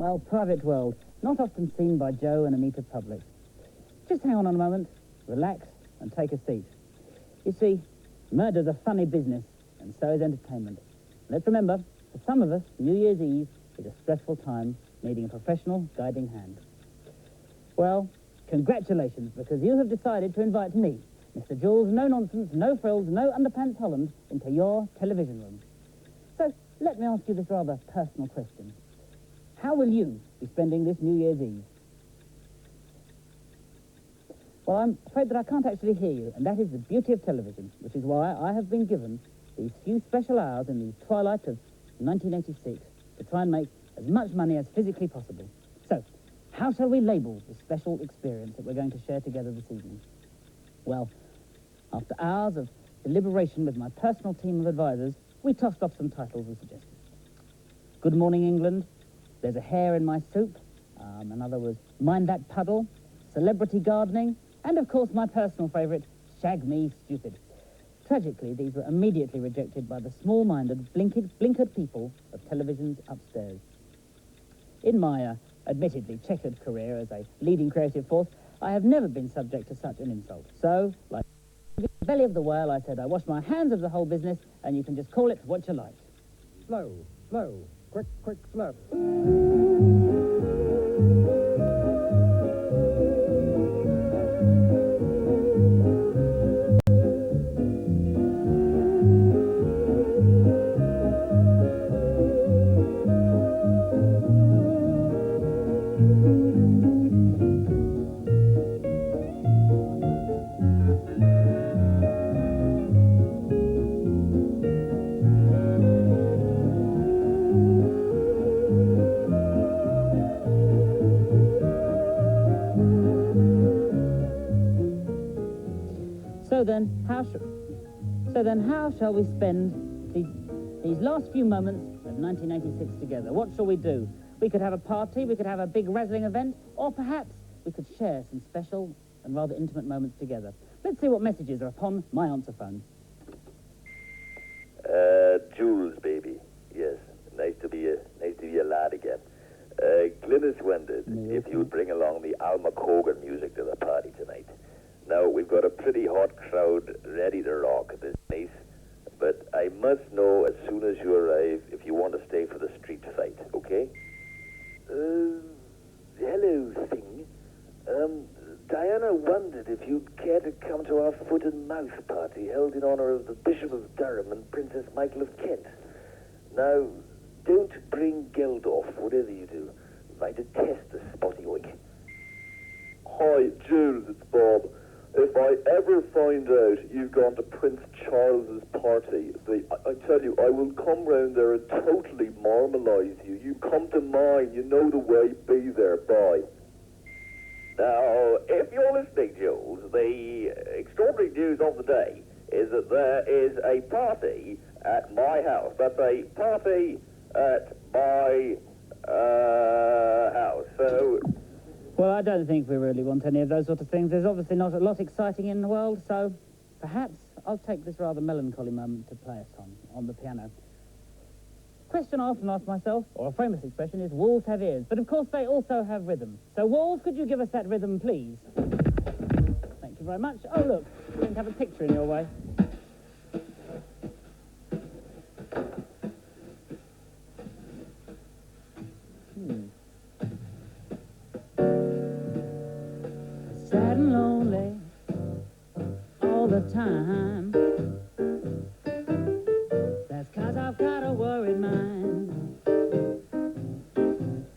Well, private world, not often seen by Joe and Anita public. Just hang on a moment, relax, and take a seat. You see, murder's a funny business, and so is entertainment. Let's remember, for some of us, New Year's Eve is a stressful time, needing a professional guiding hand. Well, congratulations, because you have decided to invite me, Mr Jools No-Nonsense, No-Frills, No-Underpants Holland, into your television room. So, let me ask you this rather personal question. How will you be spending this New Year's Eve? Well, I'm afraid that I can't actually hear you, and that is the beauty of television, which is why I have been given these few special hours in the twilight of 1986 to try and make as much money as physically possible. So, how shall we label the special experience that we're going to share together this evening? Well, after hours of deliberation with my personal team of advisors, we tossed off some titles we suggested. Good Morning England, There's a Hair in My Soup, another was Mind That Puddle, Celebrity Gardening, and of course my personal favourite, Shag Me Stupid. Tragically, these were immediately rejected by the small-minded, blinkered people of television's upstairs. In my admittedly checkered career as a leading creative force, I have never been subject to such an insult. So, like the belly of the whale, I said, I wash my hands of the whole business, and you can just call it what you like. Slow, slow, quick, quick, slow. So then how shall we spend these last few moments of 1986 together? What shall we do? We could have a party, we could have a big razzling event, or perhaps we could share some special and rather intimate moments together. Let's see what messages are upon my answer phone. Jools, baby. Yes, nice to be a lad again. Glynis wondered if you'd bring along the Alma Cogan music to the party tonight. Now, we've got a pretty hot crowd ready to rock at this place, but I must know as soon as you arrive if you want to stay for the street fight, okay? Hello, Thing. Diana wondered if you'd care to come to our foot and mouth party held in honor of the Bishop of Durham and Princess Michael of Kent. Now, don't bring Geldof, whatever you do. I detest the spotty oink. Hi, Jools, it's Bob. If I ever find out you've gone to Prince Charles's party, I tell you, I will come round there and totally marmalise you. You come to mine, you know the way, be there, bye. Now, if you're listening, Jules, the extraordinary news of the day is that there is a party at my house. That's a party at my house. So... Well, I don't think we really want any of those sort of things. There's obviously not a lot exciting in the world, so perhaps I'll take this rather melancholy moment to play us on the piano. Question I often ask myself, or a famous expression, is wolves have ears, but of course they also have rhythm. So wolves, could you give us that rhythm, please? Thank you very much. Oh, look, you don't have a picture in your way. Sad and lonely all the time. That's 'cause I've got a worried mind.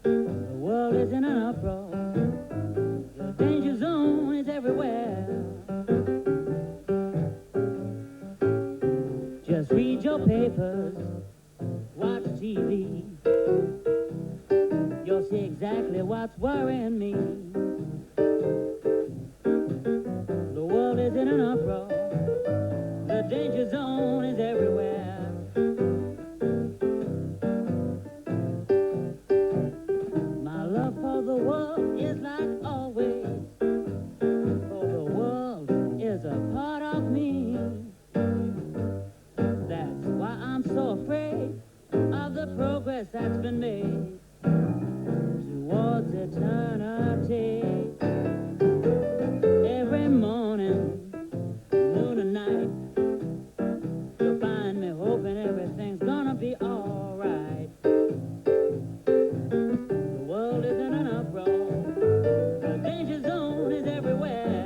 The world is in an uproar. The danger zone is everywhere. Just read your papers, watch TV. You'll see exactly what's worrying me. In an uproar, the danger zone is everywhere. My love for the world is like always, for the world is a part of me. That's why I'm so afraid of the progress that's been made. turn of tea. Every morning, noon and night, you'll find me hoping everything's gonna be alright. The world is in an uproar, the danger zone is everywhere.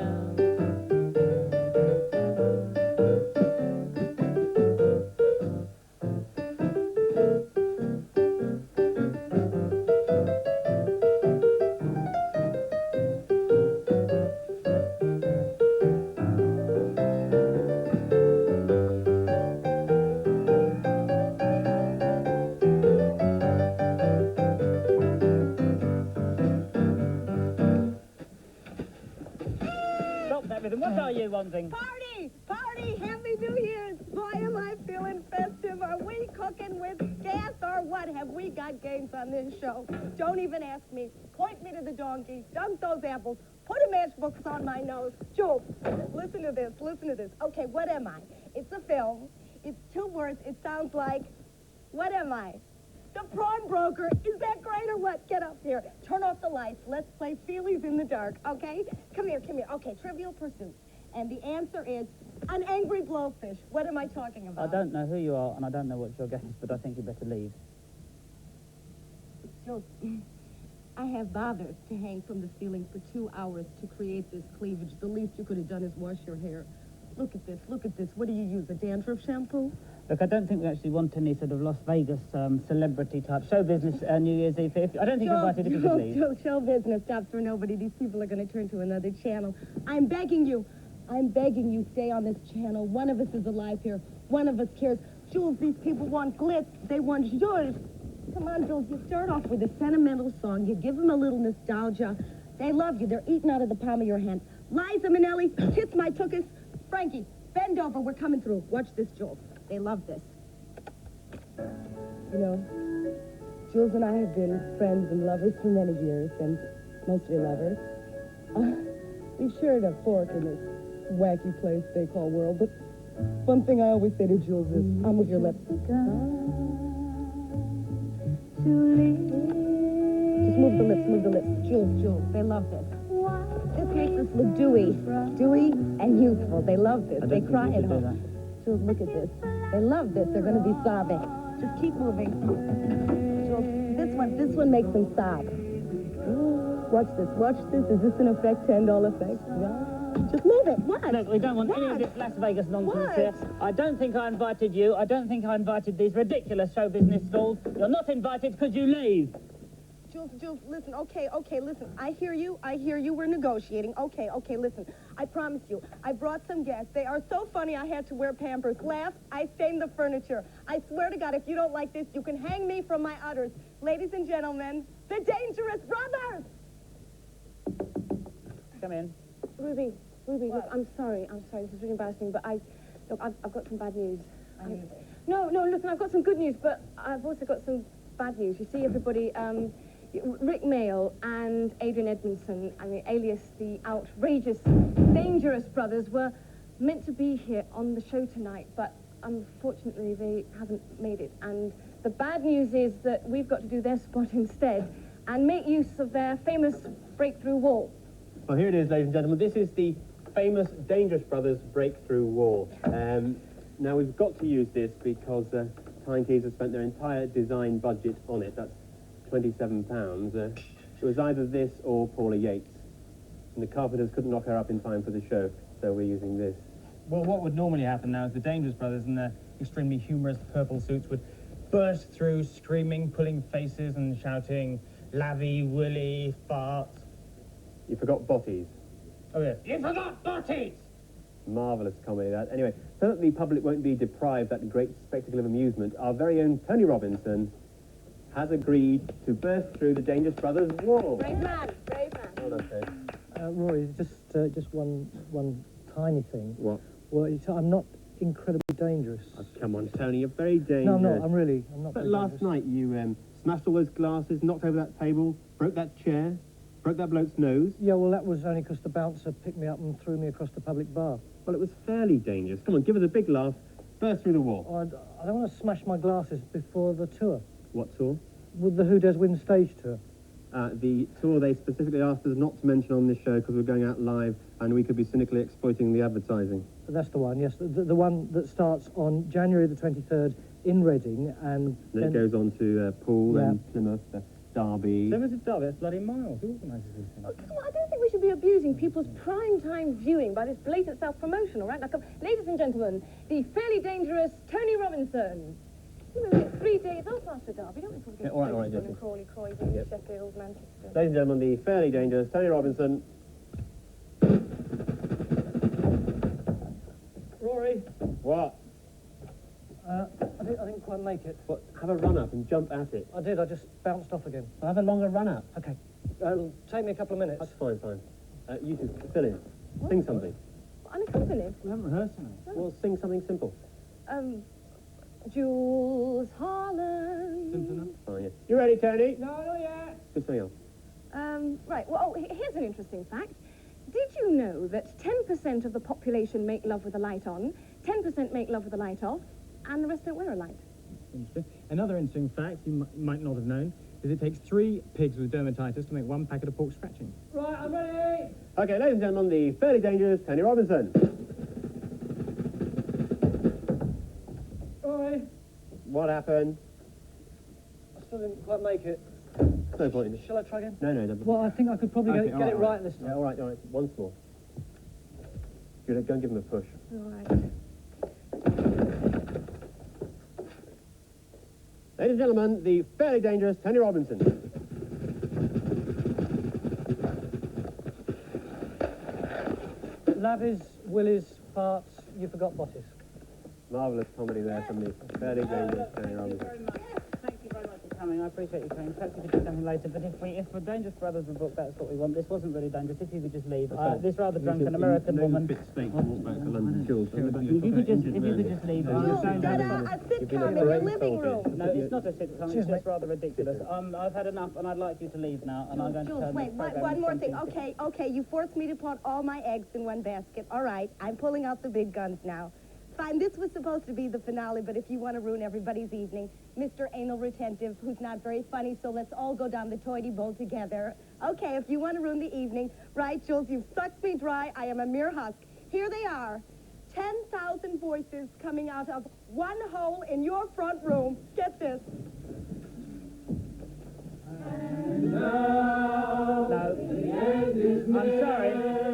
What are you wanting? Party! Party! Happy New Year's! Boy, am I feeling festive. Are we cooking with gas or what? Have we got games on this show? Don't even ask me. Point me to the donkey. Dunk those apples. Put a matchbox on my nose. Jools, listen to this. Listen to this. Okay, what am I? It's a film. It's 2 words. It sounds like, what am I? The prawn broker. Is that great or what? Get up here. Turn off the lights. Let's play Feelies in the dark, okay? Come here, come here. Okay, Trivial Pursuit. And the answer is an angry blowfish. What am I talking about? I don't know who you are, and I don't know what your guess is, but I think you better leave. Jools, I have bothers to hang from the ceiling for 2 hours to create this cleavage. The least you could have done is wash your hair. Look at this, look at this. What do you use, a dandruff shampoo? Look, I don't think we actually want any sort of Las Vegas celebrity-type show business New Year's Eve. I don't think you're invited if you could leave. Jools, show business stops for nobody. These people are going to turn to another channel. I'm begging you, stay on this channel. One of us is alive here. One of us cares. Jools, these people want glitz. They want Jools. Come on, Jools, you start off with a sentimental song. You give them a little nostalgia. They love you. They're eating out of the palm of your hand. Liza Minnelli, kiss my tookus. Frankie, bend over. We're coming through. Watch this, Jools. They love this. You know, Jools and I have been friends and lovers for many years, and mostly lovers. We shared a fork in this wacky place they call world, but one thing I always say to Jools is, I'm with your lips. Just move the lips. Jools, they love this. This makes us look dewy and youthful. They love this. They cry at home. Jools, look at this. They love this. They're going to be sobbing. Just keep moving. Jools, this one makes them sob. Watch this. Is this an effect, $10 effect? Yeah. Just move it. What? Look, we don't want any of this Las Vegas nonsense here. I don't think I invited you. I don't think I invited these ridiculous show business stalls. You're not invited. Could you leave? Jools, listen, okay, listen. I hear you, we're negotiating. Okay, listen. I promise you, I brought some guests. They are so funny I had to wear Pampers. Last, I stained the furniture. I swear to God, if you don't like this, you can hang me from my udders. Ladies and gentlemen, the Dangerous Brothers! Come in. Ruby, look, I'm sorry, this is really embarrassing, but I've got some bad news. No, listen, I've got some good news, but I've also got some bad news. You see, everybody, Rick Mail and Adrian Edmondson, alias the outrageous, dangerous brothers, were meant to be here on the show tonight, but unfortunately they haven't made it. And the bad news is that we've got to do their spot instead and make use of their famous breakthrough wall. Well, here it is, ladies and gentlemen. This is the famous Dangerous Brothers breakthrough wall. Now, we've got to use this because Tynekeys have spent their entire design budget on it. That's £27. It was either this or Paula Yates. And the carpenters couldn't knock her up in time for the show, so we're using this. Well, what would normally happen now is the Dangerous Brothers in their extremely humorous purple suits would burst through screaming, pulling faces and shouting, "Lavvy, Willy, farts." You forgot botties. Oh, yeah. You forgot botties! Marvellous comedy, that. Anyway, so that the public won't be deprived that great spectacle of amusement, our very own Tony Robinson has agreed to burst through the Dangerous Brothers wall. Brave man. Well done, Ted. Rory, just one tiny thing. What? Well, I'm not incredibly dangerous. Oh, come on, Tony, you're very dangerous. No, I'm not. I'm not. But very last dangerous. night you smashed all those glasses, knocked over that table, broke that chair, broke that bloke's nose. Yeah, well, that was only because the bouncer picked me up and threw me across the public bar. Well, it was fairly dangerous. Come on, give us a big laugh. Burst through the wall. I don't want to smash my glasses before the tour. What tour? With the Who Does Win stage tour. the tour they specifically asked us not to mention on this show because we're going out live and we could be cynically exploiting the advertising. That's the one, yes. The one that starts on January the 23rd in Reading, and then it goes on to Poole, then Plymouth, Derby. Plymouth to Derby, that's bloody miles. Who organises these things? Oh, come on, I don't think we should be abusing people's prime-time viewing by this blatant self-promotion, all right? Now, come, ladies and gentlemen, the fairly dangerous Tony Robinson. You know, we get 3 days off after Derby, don't we? Before we get all right, Jesse. Crawley, Croydon, Sheffield, Manchester. Ladies and gentlemen, the fairly dangerous Tony Robinson. Rory. What? I didn't quite make it. What? Have a run-up and jump at it. I did, I just bounced off again. Well, have a longer run-up. Okay. It'll take me a couple of minutes. That's fine. You two, fill in. Sing something. Unaccompanied? We haven't rehearsed anything. Well, sing something simple. Jools Holland. Simple enough. Fine, yeah. You ready, Tony? No, not yet. Do something else. Right, well, here's an interesting fact. Did you know that 10% of the population make love with the light on, 10% make love with the light off, and the rest don't wear a light? Interesting. Another interesting fact you might not have known is it takes 3 pigs with dermatitis to make 1 packet of pork scratching. Right, I'm ready. Okay, ladies and gentlemen, the fairly dangerous Tony Robinson. Rory. What happened? I still didn't quite make it. No point in it. Shall I try again? No. Well, I think I could probably Okay, get it right this time. Yeah, all right. Once more. Good, go and give him a push. All right. Ladies and gentlemen, the fairly dangerous Tony Robinson. Lavies, willies, farts, you forgot bosses. Marvellous comedy there from the fairly dangerous Tony Robinson. Thank you very much for coming. I appreciate you coming. Perhaps you could do something later, but if the Dangerous Brothers were booked, that's what we want. This wasn't really dangerous. If you could just leave. This rather drunken American woman. Fit state to walk back to London Jools. If you could just leave. You've got a sitcom in your living room. No, it's not a sitcom. It's just rather ridiculous. I've had enough, and I'd like you to leave now. And I'm going to Jools, turn wait, this one more thing. Okay, you forced me to put all my eggs in one basket. All right, I'm pulling out the big guns now. Fine, this was supposed to be the finale, but if you want to ruin everybody's evening, Mr. Anal Retentive, who's not very funny, so let's all go down the toity bowl together. Okay, if you want to ruin the evening, right, Jools, you've sucked me dry. I am a mere husk. Here they are. 10,000 voices coming out of one hole in your front room. Get this. No.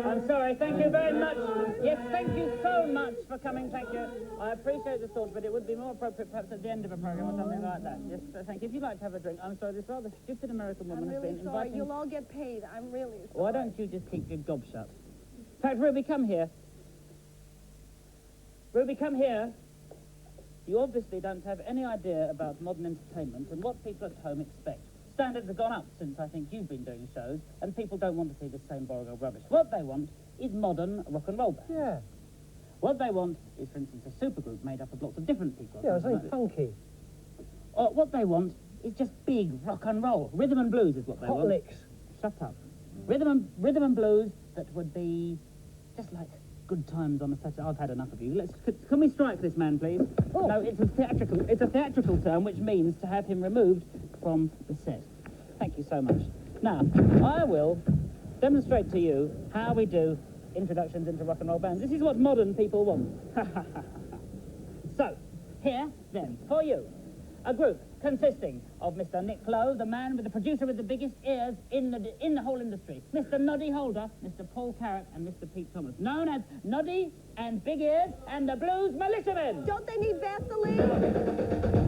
I'm sorry. Thank you very much. Yes, thank you so much for coming. Thank you. I appreciate the thought, but it would be more appropriate perhaps at the end of a program or something like that. Yes, thank you. If you'd like to have a drink. I'm sorry, this rather stupid American woman I'm has really been sorry. inviting... You'll all get paid. I'm really sorry. Why don't you just keep your gob shut? In fact, Ruby, come here. Ruby, come here. You obviously don't have any idea about modern entertainment and what people at home expect. Standards have gone up since I think you've been doing shows, and people don't want to see the same boring old rubbish. What they want is modern rock and roll bands. Yeah. What they want is, for instance, a supergroup made up of lots of different people. Yeah, something funky. Or what they want is just big rock and roll. Rhythm and blues is what they want. Hot licks. Shut up. Rhythm and blues that would be just like good times on a Saturday. I've had enough of you. Can we strike this man, please? Oh. No, it's a theatrical term, which means to have him removed from the set. Thank you so much. Now, I will demonstrate to you how we do introductions into rock and roll bands. This is what modern people want. So, here, then, for you, a group consisting of Mr. Nick Lowe, the man with the producer with the biggest ears in the whole industry, Mr. Noddy Holder, Mr. Paul Carrack, and Mr. Pete Thomas, known as Noddy and Big Ears and the Blues Militiamen. Don't they need Vaseline?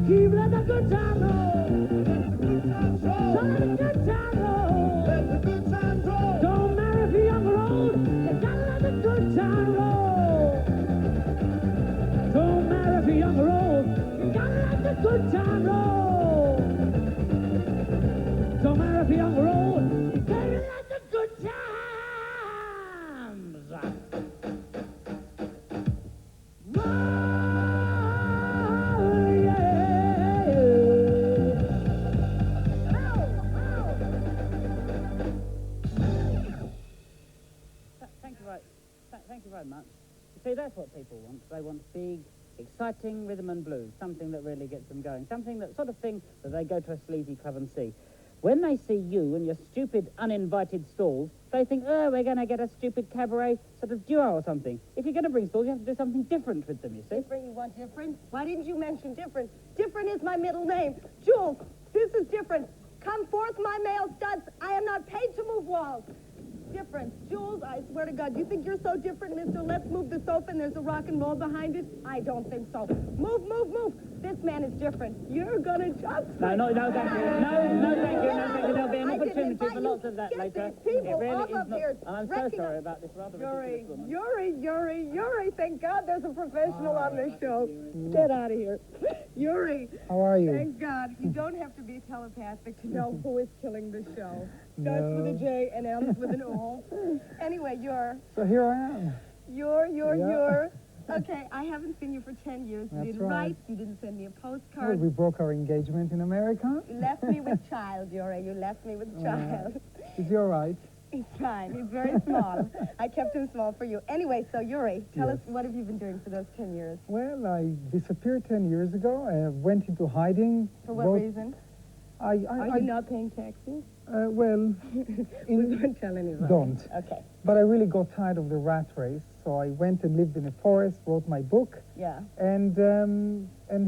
Keep let the good time roll. So let the good time roll. Let the good times roll. Don't marry if you're young or old. You gotta let the good time roll. Don't marry if you're young or old. You gotta let the good time roll. Don't marry if you're young or old. You gotta let the good times. Thank you very much. You see, that's what people want. They want big, exciting rhythm and blues, something that really gets them going, something that sort of thing that they go to a sleazy club and see. When they see you and your stupid, uninvited stalls, they think, oh, we're going to get a stupid cabaret sort of duo or something. If you're going to bring stalls, you have to do something different with them, you see. Different? You want different? Why didn't you mention different? Different is my middle name. Jools, this is different. Come forth, my male studs. I am not paid to move walls. Different. Jools, I swear to God, you think you're so different, mister? Let's move the sofa and there's a rock and roll behind it? I don't think so. Move, move, move. This man is different. You're gonna just... No, thank you. No, thank you. No, thank you. There'll be an opportunity for lots of that later. It really is not... I'm so sorry about this rather ridiculous woman. Yuri, thank God there's a professional on this show. Get out of here. Yuri. How are you? Thank God. You don't have to be telepathic to know who is killing the show. Starts with a J and ends with an O. Anyway, So here I am. You're. Okay, I haven't seen you for 10 years. You That's didn't right. write, you didn't send me a Well, postcard. we broke our engagement in America. You left me with child, Yuri. You left me with child. Is he all right? He's fine. He's very small. I kept him small for you. Anyway, so Yuri, tell us, what have you been doing for those 10 years? Well, I disappeared 10 years ago. I went into hiding. For what reason? Are I you not paying taxes? well, We won't tell anybody. don't. Okay. But I really got tired of the rat race, so I went and lived in a forest, wrote my book, Yeah. and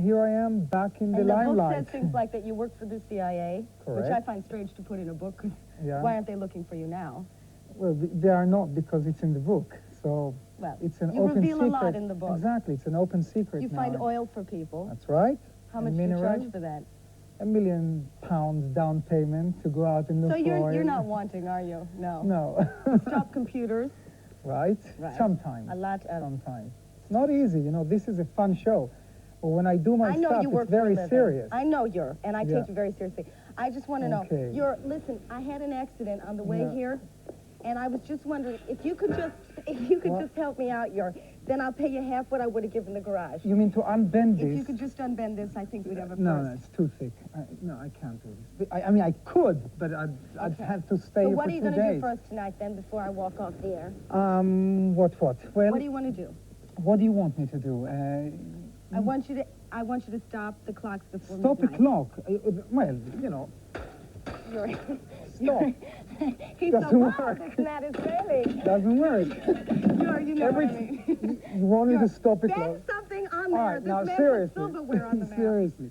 here I am back in the And the book limelight. says things like that you work for the CIA, which Correct. I find strange to put in a book. 'Cause Yeah. why aren't they looking for you now? Well, they are not, because it's in the book. So Well, it's an you open reveal secret. a lot in the book. Exactly, it's an open secret You now. find oil for people. That's right. How And much do you minerals. charge for that? £1 million down payment to go out and look So for you're oil. not wanting, are you? No. No. Stop computers. Right? Right. Sometimes. A lot of... Sometimes. It's not easy, you know. This is a fun show. But when I do my I know stuff, you work it's very for a living. serious. I know and I Yeah. take you very seriously. I just want to Okay. know, listen, I had an accident on the way Yeah. here, and I was just wondering if you could just What? just help me out, then I'll pay you half what I would have given the garage. You mean to unbend If this? you could just unbend this, I think we'd have a No, first. it's too thick. No, I can't do this. I mean, I could, but I'd Okay. have to stay So here what for are you 2 going to days. do first tonight, then, before I walk off the air? What? Well, What do you want to do? what do you want me to do? I want you to stop the clocks before Stop the midnight. clock. Well, you know, You're, stop. he's Doesn't so work. wild, it's not his failing. Doesn't work. You know what I mean. You want me to stop the clock? Bend something on All there. right, This now man seriously. put silverware on the map. Seriously.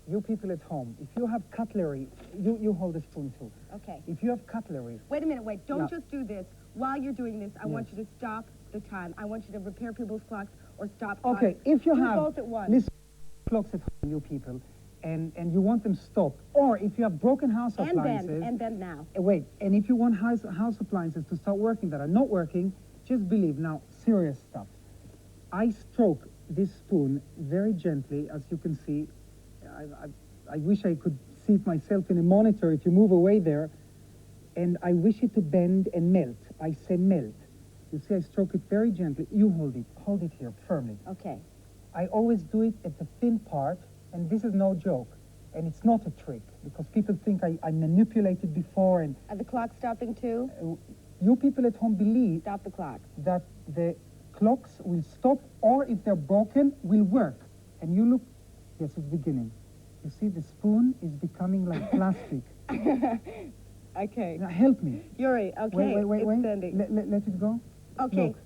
You people at home, if you have cutlery, you hold a spoon too. Okay. If you have cutlery, Wait a minute, wait. Don't No. just do this. While you're doing this, I want you to stop the time. I want you to repair people's clocks or stop clocks. okay, if you do have both at once. listen, clocks at home, you people, and you want them stopped, or if you have broken house appliances, and bend now. wait, and if you want house appliances to start working that are not working, just believe. Now, serious stuff. I stroke this spoon very gently, as you can see. I wish I could see it myself in a monitor if you move away there. And I wish it to bend and melt. I say melt. You see, I stroke it very gently. You hold it. Hold it here firmly. Okay. I always do it at the thin part, and this is no joke. And it's not a trick, because people think I manipulated before, and Are the clocks stopping too? you people at home believe Stop the clock. that the clocks will stop, or if they're broken, will work. And you look, yes, it's beginning. You see, the spoon is becoming like plastic. Okay. Now, help me. Yuri, okay. Wait. It's sending. Let it go. Okay. Look.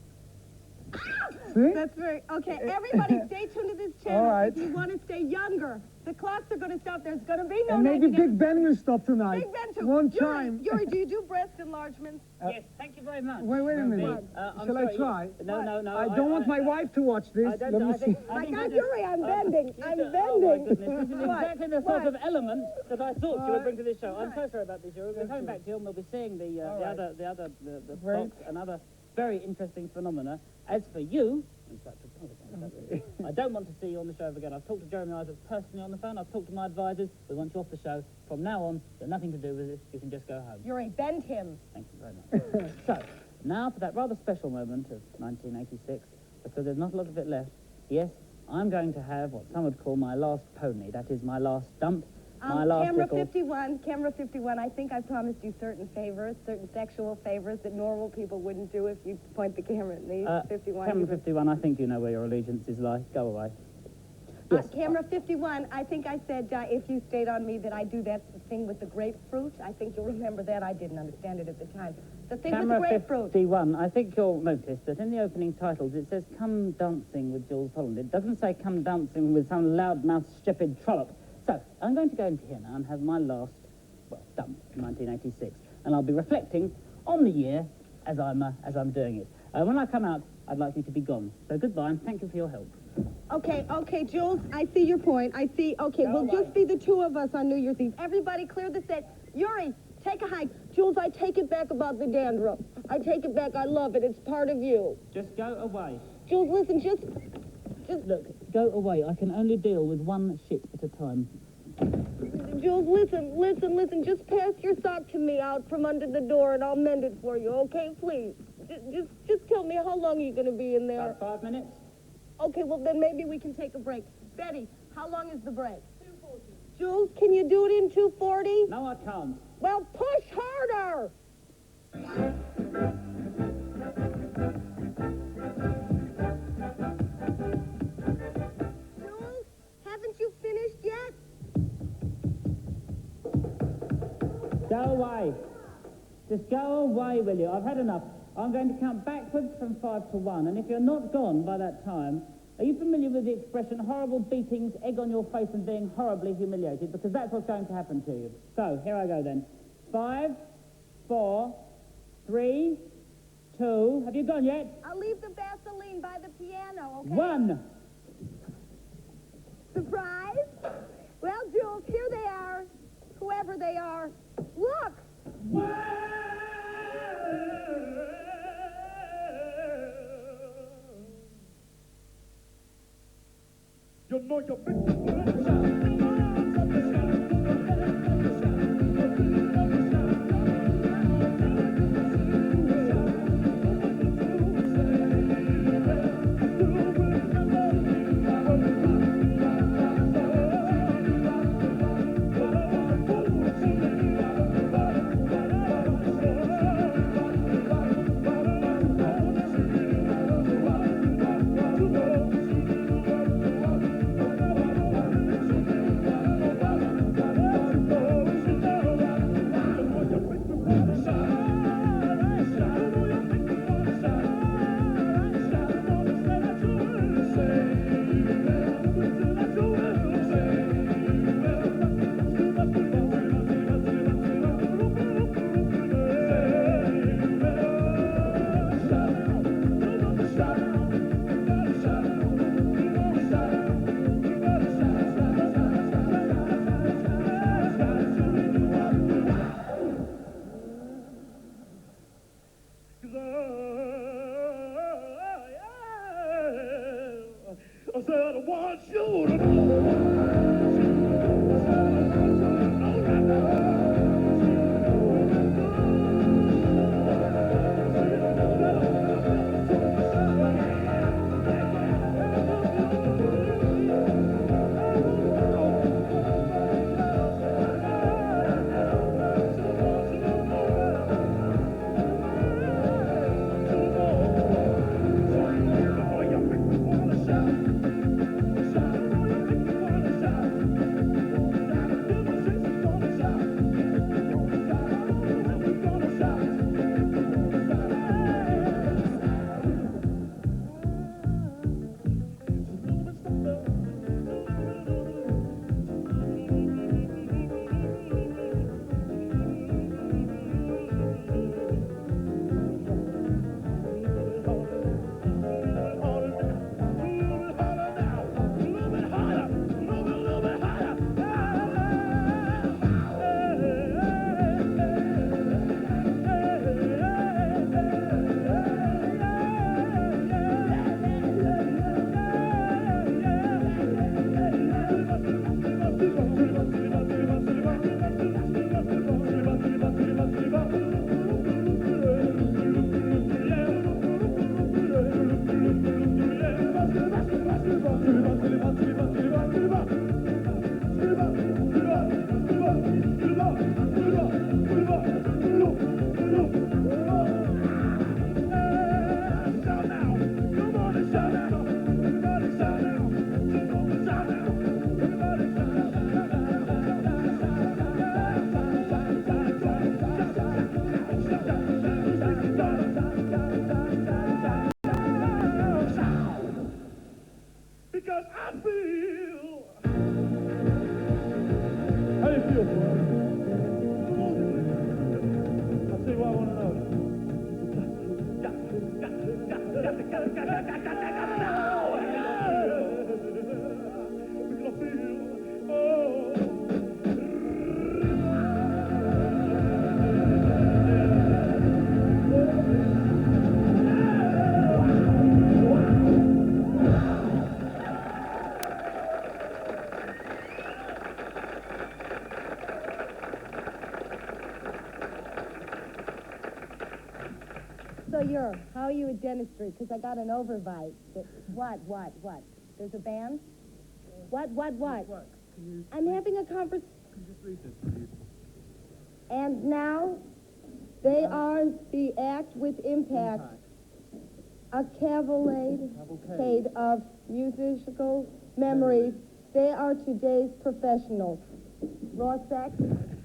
See? That's very, okay, everybody stay tuned to this channel All right. if you want to stay younger. The clocks are going to stop. There's going to be no And maybe 19 Big Ben will stop tonight. Big Ben too. One Yuri, time. Yuri, do you do breast enlargements? Yes, thank you very much. Wait a minute. I'm Shall I sorry, try? No. I don't want my wife to watch this. I don't, Let me I see. think, I My think God, I just- Yuri, I'm bending. I'm bending. Oh my goodness, this is What? exactly the sort What? of element that I thought you would bring to this show. I'm Right. so sorry about this, Yuri. We're coming back to you and we'll be seeing the right. the Great. fox and other very interesting phenomena. As for you, I don't want to see you on the show ever again. I've talked to Jeremy Isaacs personally on the phone. I've talked to my advisors. We want you off the show. From now on, you've got nothing to do with this. You can just go home. Yuri, bend him. Thank you very much. So, now for that rather special moment of 1986, because there's not a lot of it left. Yes, I'm going to have what some would call my last pony. That is my last dump, my last Camera 51, I think I promised you certain favors, certain sexual favors that normal people wouldn't do if you point the camera at me. 51. Camera 51, I think you know where your allegiances lie. Go away. Yes. Camera 51, I think I said if you stayed on me that I do that thing with the grapefruit. I think you'll remember that. I didn't understand it at the time. The thing with the Camera grapefruit. 51, I think you'll notice that in the opening titles it says Come Dancing with Jools Holland. It doesn't say Come Dancing with some loudmouth stupid trollop. So, I'm going to go into here now and have my last, dump, 1986. And I'll be reflecting on the year as I'm doing it. When I come out, I'd like you to be gone. So goodbye and thank you for your help. Okay, Jules, I see your point. I see. Okay, we'll just be the two of us on New Year's Eve. Everybody clear the set. Yuri, take a hike. Jules, I take it back about the dandruff. I take it back. I love it. It's part of you. Just go away. Jules, listen, just... Look, go away. I can only deal with one shit at a time. Jules, listen. Just pass your sock to me out from under the door and I'll mend it for you, okay? Please. Just tell me how long are you going to be in there? About 5 minutes. Okay, well, then maybe we can take a break. Betty, how long is the break? 2:40. Jules, can you do it in 2:40? No, I can't. Well, push harder! Jules, haven't you finished yet? Go away. Just go away, will you? I've had enough. I'm going to count backwards from 5 to 1, and if you're not gone by that time, are you familiar with the expression horrible beatings, egg on your face and being horribly humiliated? Because that's what's going to happen to you. So, here I go then. 5, 4, 3, 2... Have you gone yet? I'll leave the Vaseline by the piano, okay? 1. Surprise? Well, Jules, here they are. Whoever they are. Look! You know you're big to I said, I want you to Because I feel. How do you feel, boy? I'll tell you what I want to know. How are you at dentistry? Because I got an overbite. What? There's a band? What? I'm having a conversation. Can you just read this, please? And now, they are the act with impact. A cavalcade of musical memories. They are today's professionals. Raw sex?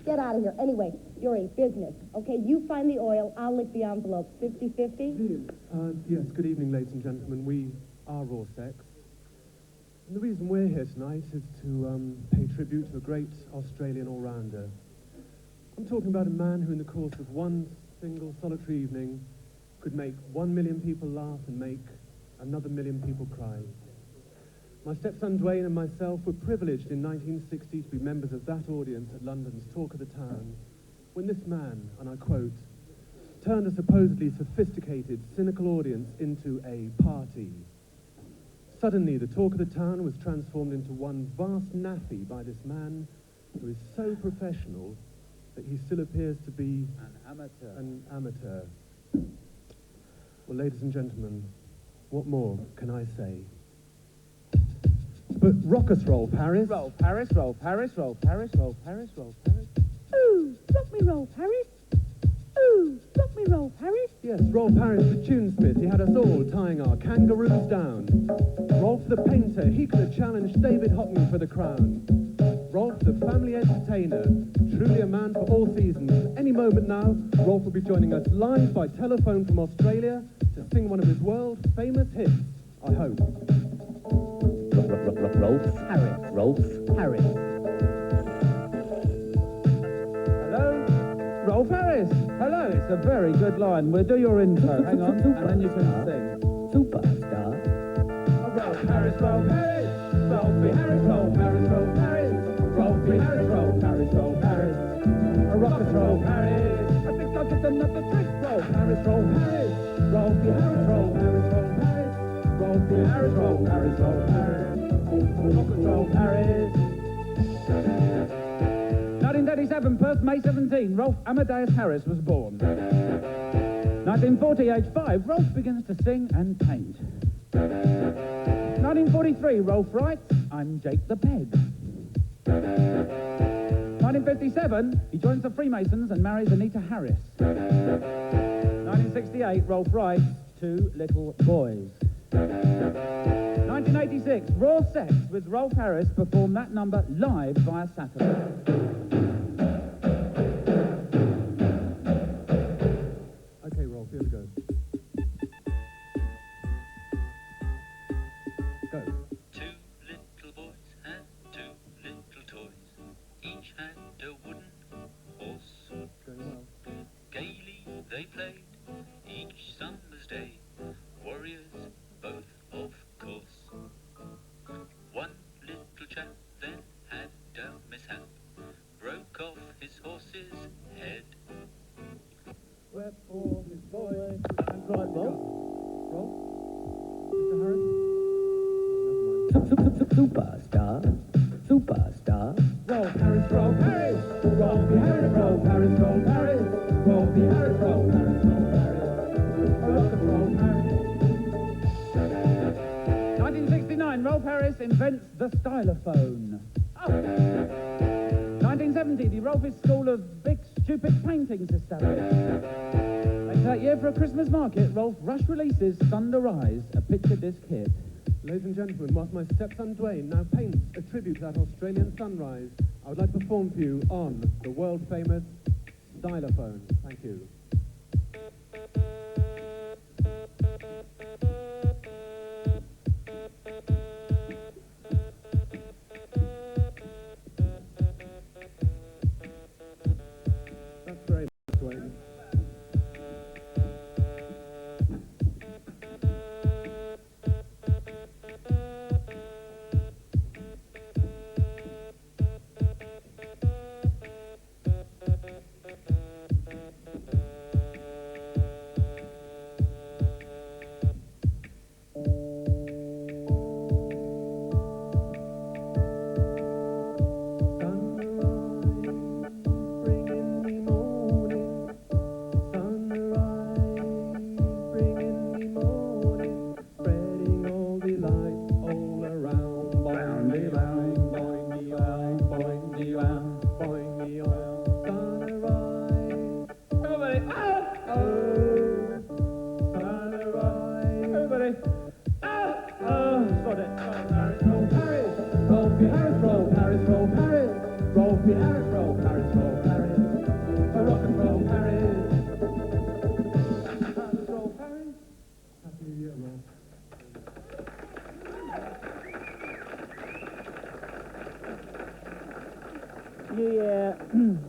Get out of here. Anyway, Yuri, business. Okay, you find the oil, I'll lick the envelope. 50-50? Yes, good evening, ladies and gentlemen. We are Raw Sex. And the reason we're here tonight is to pay tribute to a great Australian all-rounder. I'm talking about a man who in the course of one single solitary evening could make 1 million people laugh and make another million people cry. My stepson Dwayne and myself were privileged in 1960 to be members of that audience at London's Talk of the Town, when this man, and I quote, turned a supposedly sophisticated, cynical audience into a party. Suddenly, the Talk of the Town was transformed into one vast naffy by this man who is so professional that he still appears to be an amateur. Well, ladies and gentlemen, what more can I say? But rock us, Rolf Harris. Rolf Harris. Ooh, rock me, Rolf Harris. Ooh, rock me, Rolf Harris. Yes, Rolf Harris the tunesmith. He had us all tying our kangaroos down. Rolf the painter. He could have challenged David Hockney for the crown. Rolf the family entertainer. Truly a man for all seasons. Any moment now, Rolf will be joining us live by telephone from Australia to sing one of his world-famous hits, I hope. Rolf Harris. Hello? Rolf Harris. Hello, it's a very good line. We'll do your intro. Hang on, and then you can sing. Superstar. Rolf Harris. Rolfie Harris, Rolf Harris. Rolfie Harris, Rolf Harris. A rocket, Rolf Harris. I think I'll get another trick. Rolf Harris. Rolfie Harris, Rolf Harris. Rolfie Harris, Rolf Harris. Rolf Harris. 1937, Perth, May 17, Rolf Amadeus Harris was born. 1940, age 5, Rolf begins to sing and paint. 1943, Rolf writes, I'm Jake the Peg. 1957, he joins the Freemasons and marries Anita Harris. 1968, Rolf writes, 2 little boys. 1986, Raw Sex with Rolf Harris performed that number live via satellite. Okay, Rolf, here we go. Go. 2 Paris invents the stylophone. 1970, the Rolf's School of Big Stupid Paintings established. Later that year, for a Christmas market, Rolf rush releases Thunder Rise, a picture disc hit. Ladies and gentlemen, whilst my stepson Dwayne now paints a tribute to that Australian sunrise, I would like to perform for you on the world-famous stylophone. Thank you. That's very nice, Dwayne.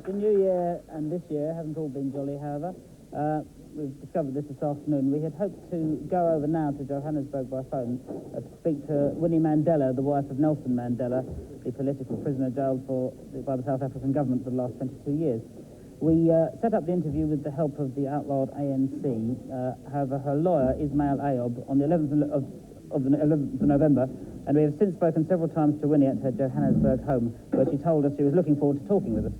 The New Year and this year haven't all been jolly, however. We've discovered this afternoon. We had hoped to go over now to Johannesburg by phone to speak to Winnie Mandela, the wife of Nelson Mandela, the political prisoner jailed by the South African government for the last 22 years. We set up the interview with the help of the outlawed ANC. However, her lawyer, Ismail Ayob, on the 11th of November, and we have since spoken several times to Winnie at her Johannesburg home, where she told us she was looking forward to talking with us.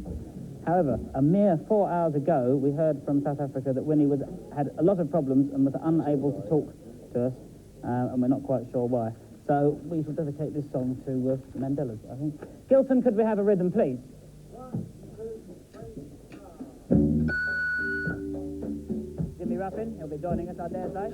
However, a mere 4 hours ago, we heard from South Africa that Winnie had a lot of problems and was unable to talk to us, and we're not quite sure why. So we shall dedicate this song to Mandela's, I think. Gilson, could we have a rhythm, please? Jimmy Ruffin, he'll be joining us, I dare say.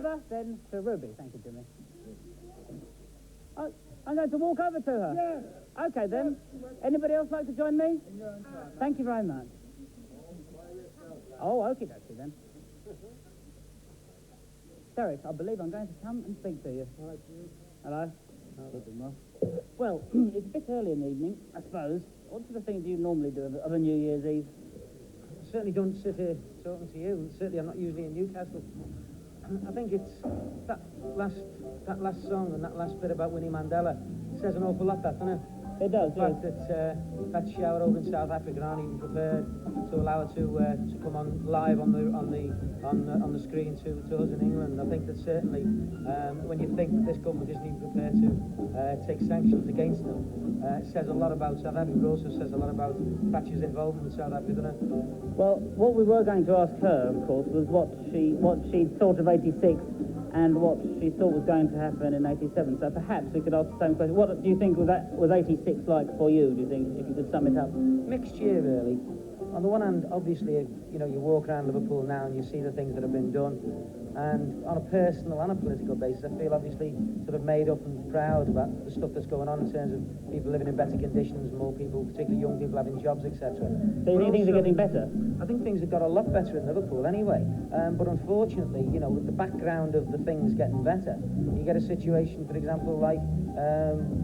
over, then to Ruby. Thank you, Jimmy. Oh, I'm going to walk over to her. Yes. Okay, then. Anybody else like to join me? Thank you very much. Oh, okie dokie, then. Derek, I believe I'm going to come and speak to you. Hello. Well, it's a bit early in the evening, I suppose. What sort of thing do you normally do of a New Year's Eve? I certainly don't sit here talking to you. Certainly I'm not usually in Newcastle. I think it's that last song and that last bit about Winnie Mandela says an awful lot, that, doesn't it? It does, the fact that shower over in South Africa aren't even prepared to allow it to come on live on the screen to us in England. I think that certainly when you think that this government isn't even prepared to take sanctions against them, it says a lot about South Africa. It also says a lot about Thatcher's involvement with South Africa, doesn't it? Well, what we were going to ask her, of course, was what she thought of '86 and what she thought was going to happen in '87. So perhaps we could ask the same question. What do you think was '86 like for you? Do you think, if you could sum it up? Mixed year, really. On the one hand, obviously, you know, you walk around Liverpool now and you see the things that have been done. And on a personal and a political basis, I feel obviously sort of made up and proud about the stuff that's going on in terms of people living in better conditions, more people, particularly young people, having jobs, etc. So you think things are getting better? I think things have got a lot better in Liverpool anyway. But unfortunately, you know, with the background of the things getting better, you get a situation, for example, like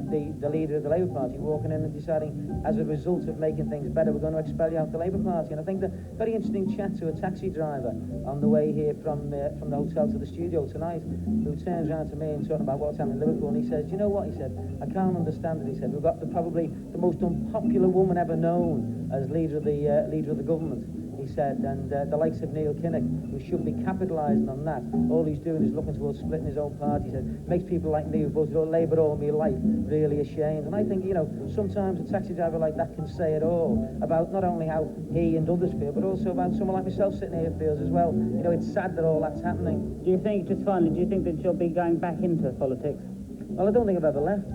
the leader of the Labour Party walking in and deciding, as a result of making things better, we're going to expel you out of the Labour Party. And I think the very interesting chat to a taxi driver on the way here from the hotel to the studio tonight, who turns around to me and talking about what's happening in Liverpool, and he says, do you know what, he said, I can't understand it. He said, we've got probably the most unpopular woman ever known as leader of the government. He said, and the likes of Neil Kinnock, who should be capitalising on that. All he's doing is looking towards splitting his own party. He said, makes people like me who voted for Labour all my life really ashamed. And I think, you know, sometimes a taxi driver like that can say it all about not only how he and others feel, but also about someone like myself sitting here feels as well. You know, it's sad that all that's happening. Do you think, just finally, do you think that she'll be going back into politics? Well, I don't think I've ever left.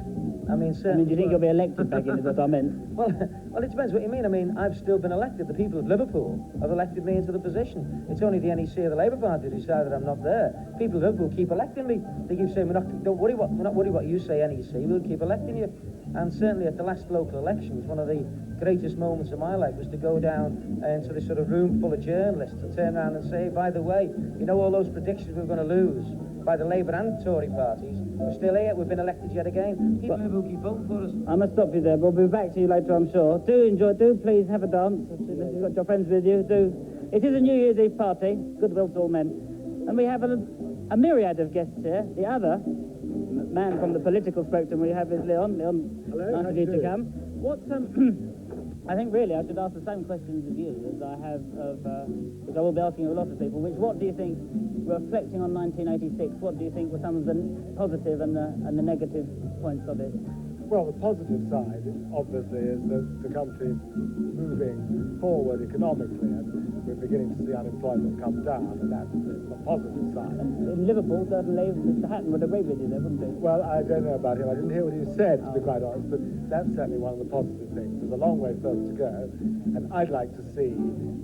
I mean, certainly... do you think you'll be elected back into what I meant? Well, it depends what you mean. I mean, I've still been elected. The people of Liverpool have elected me into the position. It's only the NEC of the Labour Party who decided I'm not there. People of Liverpool keep electing me. They keep saying, we're not worried what you say, NEC, we'll keep electing you. And certainly at the last local elections, one of the greatest moments of my life was to go down into this sort of room full of journalists and turn around and say, by the way, you know all those predictions we were going to lose by the Labour and Tory parties, we're still here, we've been elected yet again. People who keep voting for us. I must stop you there, but we'll be back to you later, I'm sure. Do please have a dance. If you've got your friends with you, do. It is a New Year's Eve party, goodwill to all men. And we have a myriad of guests here. The other man from the political spectrum we have is Leon. Leon, hello, nice of you to come. What, I think really I should ask the same questions of you as I have of, which I will be asking a lot of people, what do you think, reflecting on 1986, what do you think were some of the positive and the negative points of it? Well, the positive side, obviously, is that the country is moving forward economically, and we're beginning to see unemployment come down, and that's the positive side. And in Liverpool, certainly, Mr Hatton would agree with you there, wouldn't he? Well, I don't know about him. I didn't hear what he said, to be quite honest, but that's certainly one of the positive things. There's a long way further to go, and I'd like to see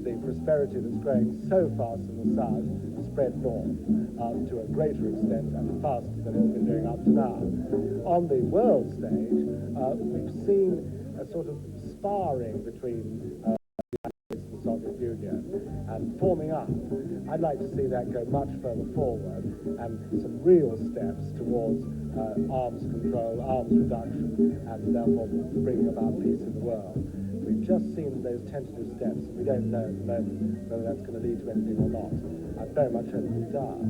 the prosperity that's growing so fast in the south spread north to a greater extent and faster than it's been doing up to now. On the world stage, we've seen a sort of sparring between the Soviet Union and forming up. I'd like to see that go much further forward and some real steps towards arms control, arms reduction, and therefore bringing about peace in the world. We've just seen those tentative steps, and we don't know at the moment whether that's going to lead to anything or not. I very much hope it does.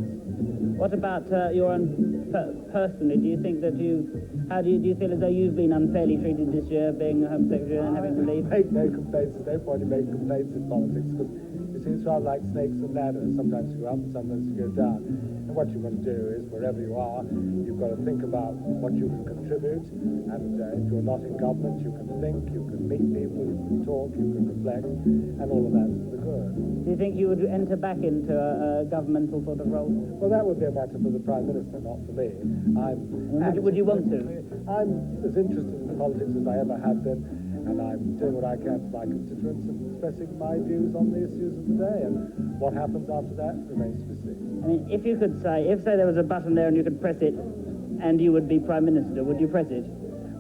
What about your own personally? Do you think that do you feel as though you've been unfairly treated this year, being a Home Secretary and having to leave? Make no complaints. There's no point in making complaints in politics, because you see, it's rather like snakes and ladders. Sometimes you go up and sometimes you go down. And what you've got to do is, wherever you are, you've got to think about what you can contribute, and if you're not in government, you can think, you can meet people, you can talk, you can reflect, and all of that's for the good. Do you think you would enter back into a governmental sort of role? Well, that would be a matter for the Prime Minister, not for me. Would you want to? I'm as interested in politics as I ever have been, and I'm doing what I can for my constituents and expressing my views on the issues of the day, and what happens after that remains to be seen. I mean, if you could say, if say there was a button there and you could press it, and you would be Prime Minister, would you press it?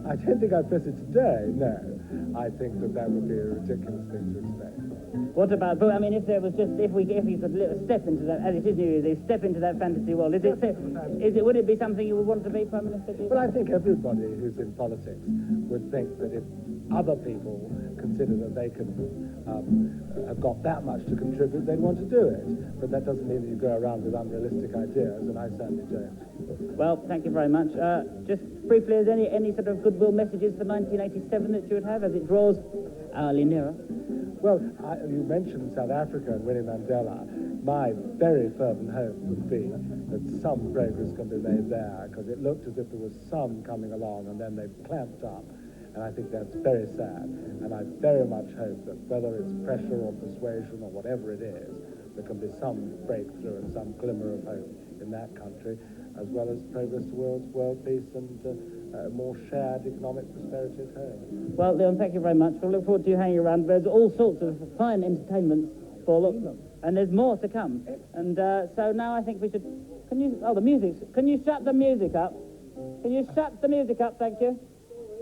I don't think I'd press it today, no. I think that that would be a ridiculous thing to expect. What about, but I mean, if there was just, if you could step into that, as it is New Year's Eve, step into that fantasy world, would it be something you would want to be Prime Minister? Well, I think everybody who's in politics would think that if other people consider that they can have got that much to contribute, they'd want to do it. But that doesn't mean that you go around with unrealistic ideas, and I certainly don't. Well, thank you very much. Just briefly, is any sort of goodwill messages for 1987 that you would have as it draws hourly nearer? Well, you mentioned South Africa and Winnie Mandela. My very fervent hope would be that some progress can be made there, because it looked as if there was some coming along and then they clamped up. And I think that's very sad. And I very much hope that whether it's pressure or persuasion or whatever it is, there can be some breakthrough and some glimmer of hope in that country, as well as progress towards world peace and more shared economic prosperity at home. Well, Leon, thank you very much. We'll look forward to you hanging around. There's all sorts of fine entertainments for look, and there's more to come. And so now I think we should... the music. Can you shut the music up? Can you shut the music up, thank you?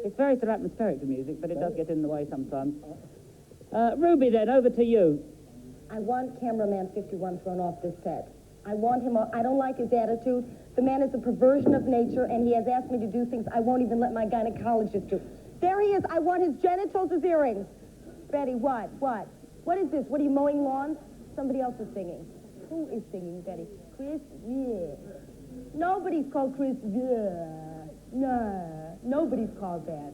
It's very sort of atmospheric, the music, but it does get in the way sometimes. Ruby, then, over to you. I want cameraman 51 thrown off this set. I want him off. I don't like his attitude. The man is a perversion of nature, and he has asked me to do things I won't even let my gynecologist do. There he is. I want his genitals as earrings. Betty, what? What? What is this? What, are you mowing lawns? Somebody else is singing. Who is singing, Betty? Chris? Yeah. Nobody's called Chris. Yeah. No. Nobody's called that.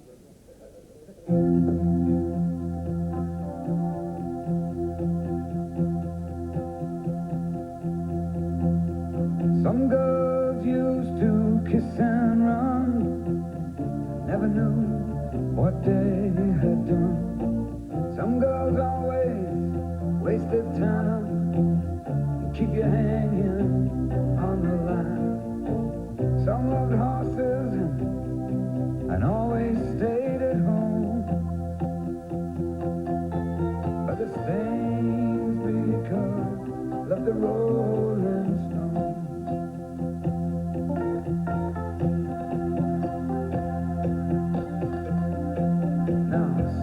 Some girls used to kiss and run, never knew what they had done. Some girls always wasted time, keep you hanging on the line. Some loved horses and always stayed at home, but the stains because of the rolling stone.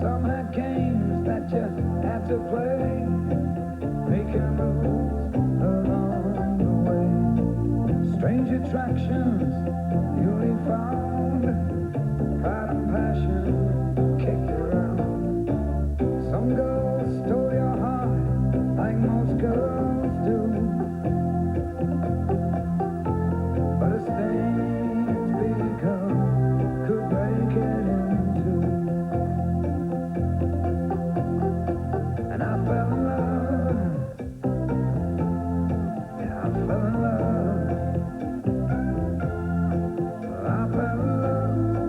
Some had games that you had to play, making moves along the way. Strange attractions newly found, pride and passion kicked around. Some girls stole your heart like most girls do, but a stain's big cup could break it in two. And I fell in love, yeah, I fell in love, I fell in love.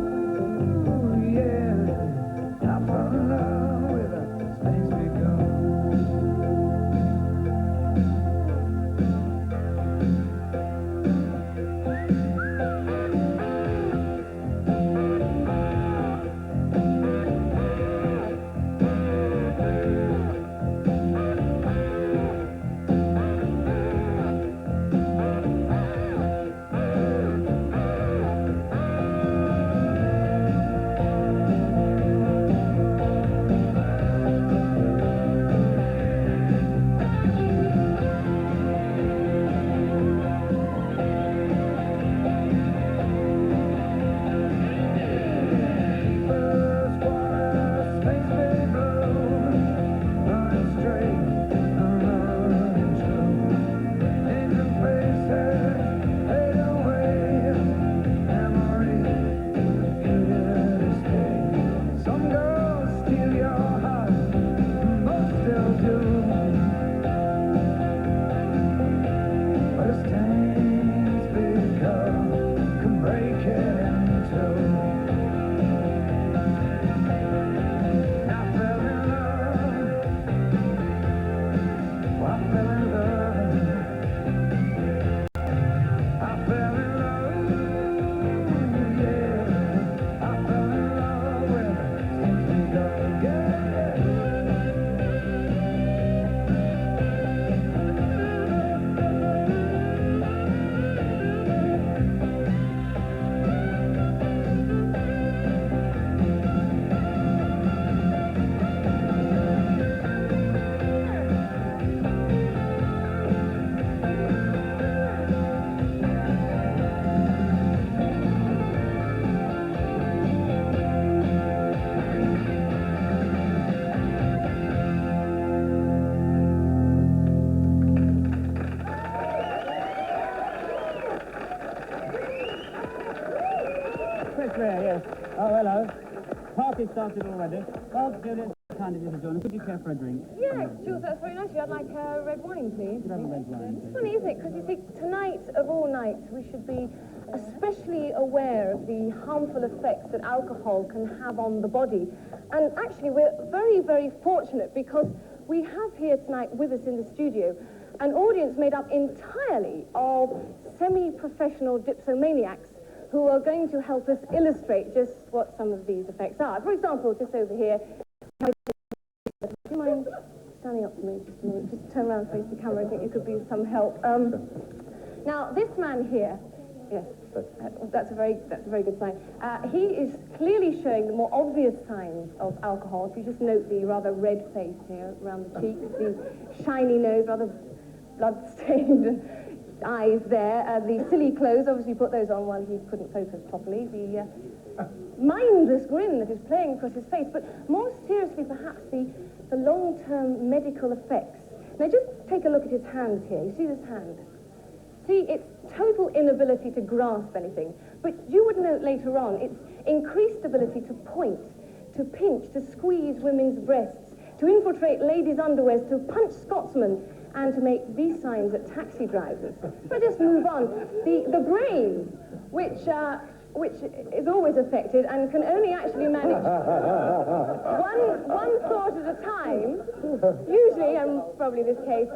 Maria, yes. Oh, hello. Party started already. Well, Juliet, kind of you to join us. Would you care for a drink? Yeah, Jules, that's very nice of you. I'd like red wine, please. Could I have a red wine, It's please? funny, isn't it? Because you see, tonight of all nights, we should be especially aware of the harmful effects that alcohol can have on the body. And actually, we're very, very fortunate because we have here tonight with us in the studio an audience made up entirely of semi-professional dipsomaniacs who are going to help us illustrate just what some of these effects are. For example, just over here, do you mind standing up to me just a minute? Just turn around, face the camera. I think you could be some help. Now, this man here, yes, that's a very good sign. He is clearly showing the more obvious signs of alcohol. If you just note the rather red face here around the cheeks, the shiny nose, rather blood-stained eyes there, the silly clothes, obviously put those on while he couldn't focus properly, the mindless grin that is playing across his face, but more seriously perhaps the long-term medical effects. Now just take a look at his hands here. You see this hand? See, it's total inability to grasp anything, but you would note later on its increased ability to point, to pinch, to squeeze women's breasts, to infiltrate ladies' underwears, to punch Scotsmen, and to make these signs at taxi drivers. But just move on. The brain, which is always affected and can only actually manage one thought at a time, usually, and probably this case,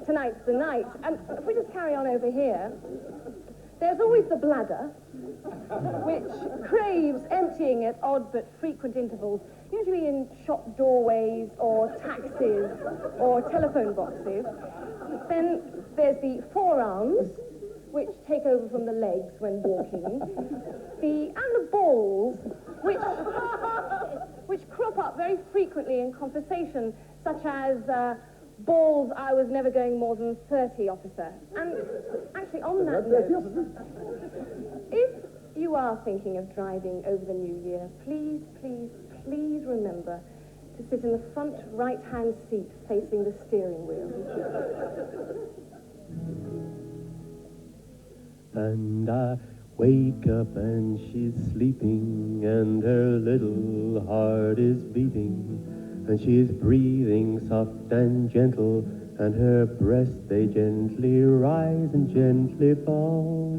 tonight's the night. And if we just carry on over here, there's always the bladder, which craves emptying at odd but frequent intervals, usually in shop doorways or taxis or telephone boxes. Then there's the forearms, which take over from the legs when walking. And the balls, which crop up very frequently in conversation, such as, balls, I was never going more than 30, officer. And actually, on that note, if you are thinking of driving over the new year, please, please, please remember to sit in the front right-hand seat facing the steering wheel. And I wake up and she's sleeping and her little heart is beating and she's breathing soft and gentle and her breasts they gently rise and gently fall.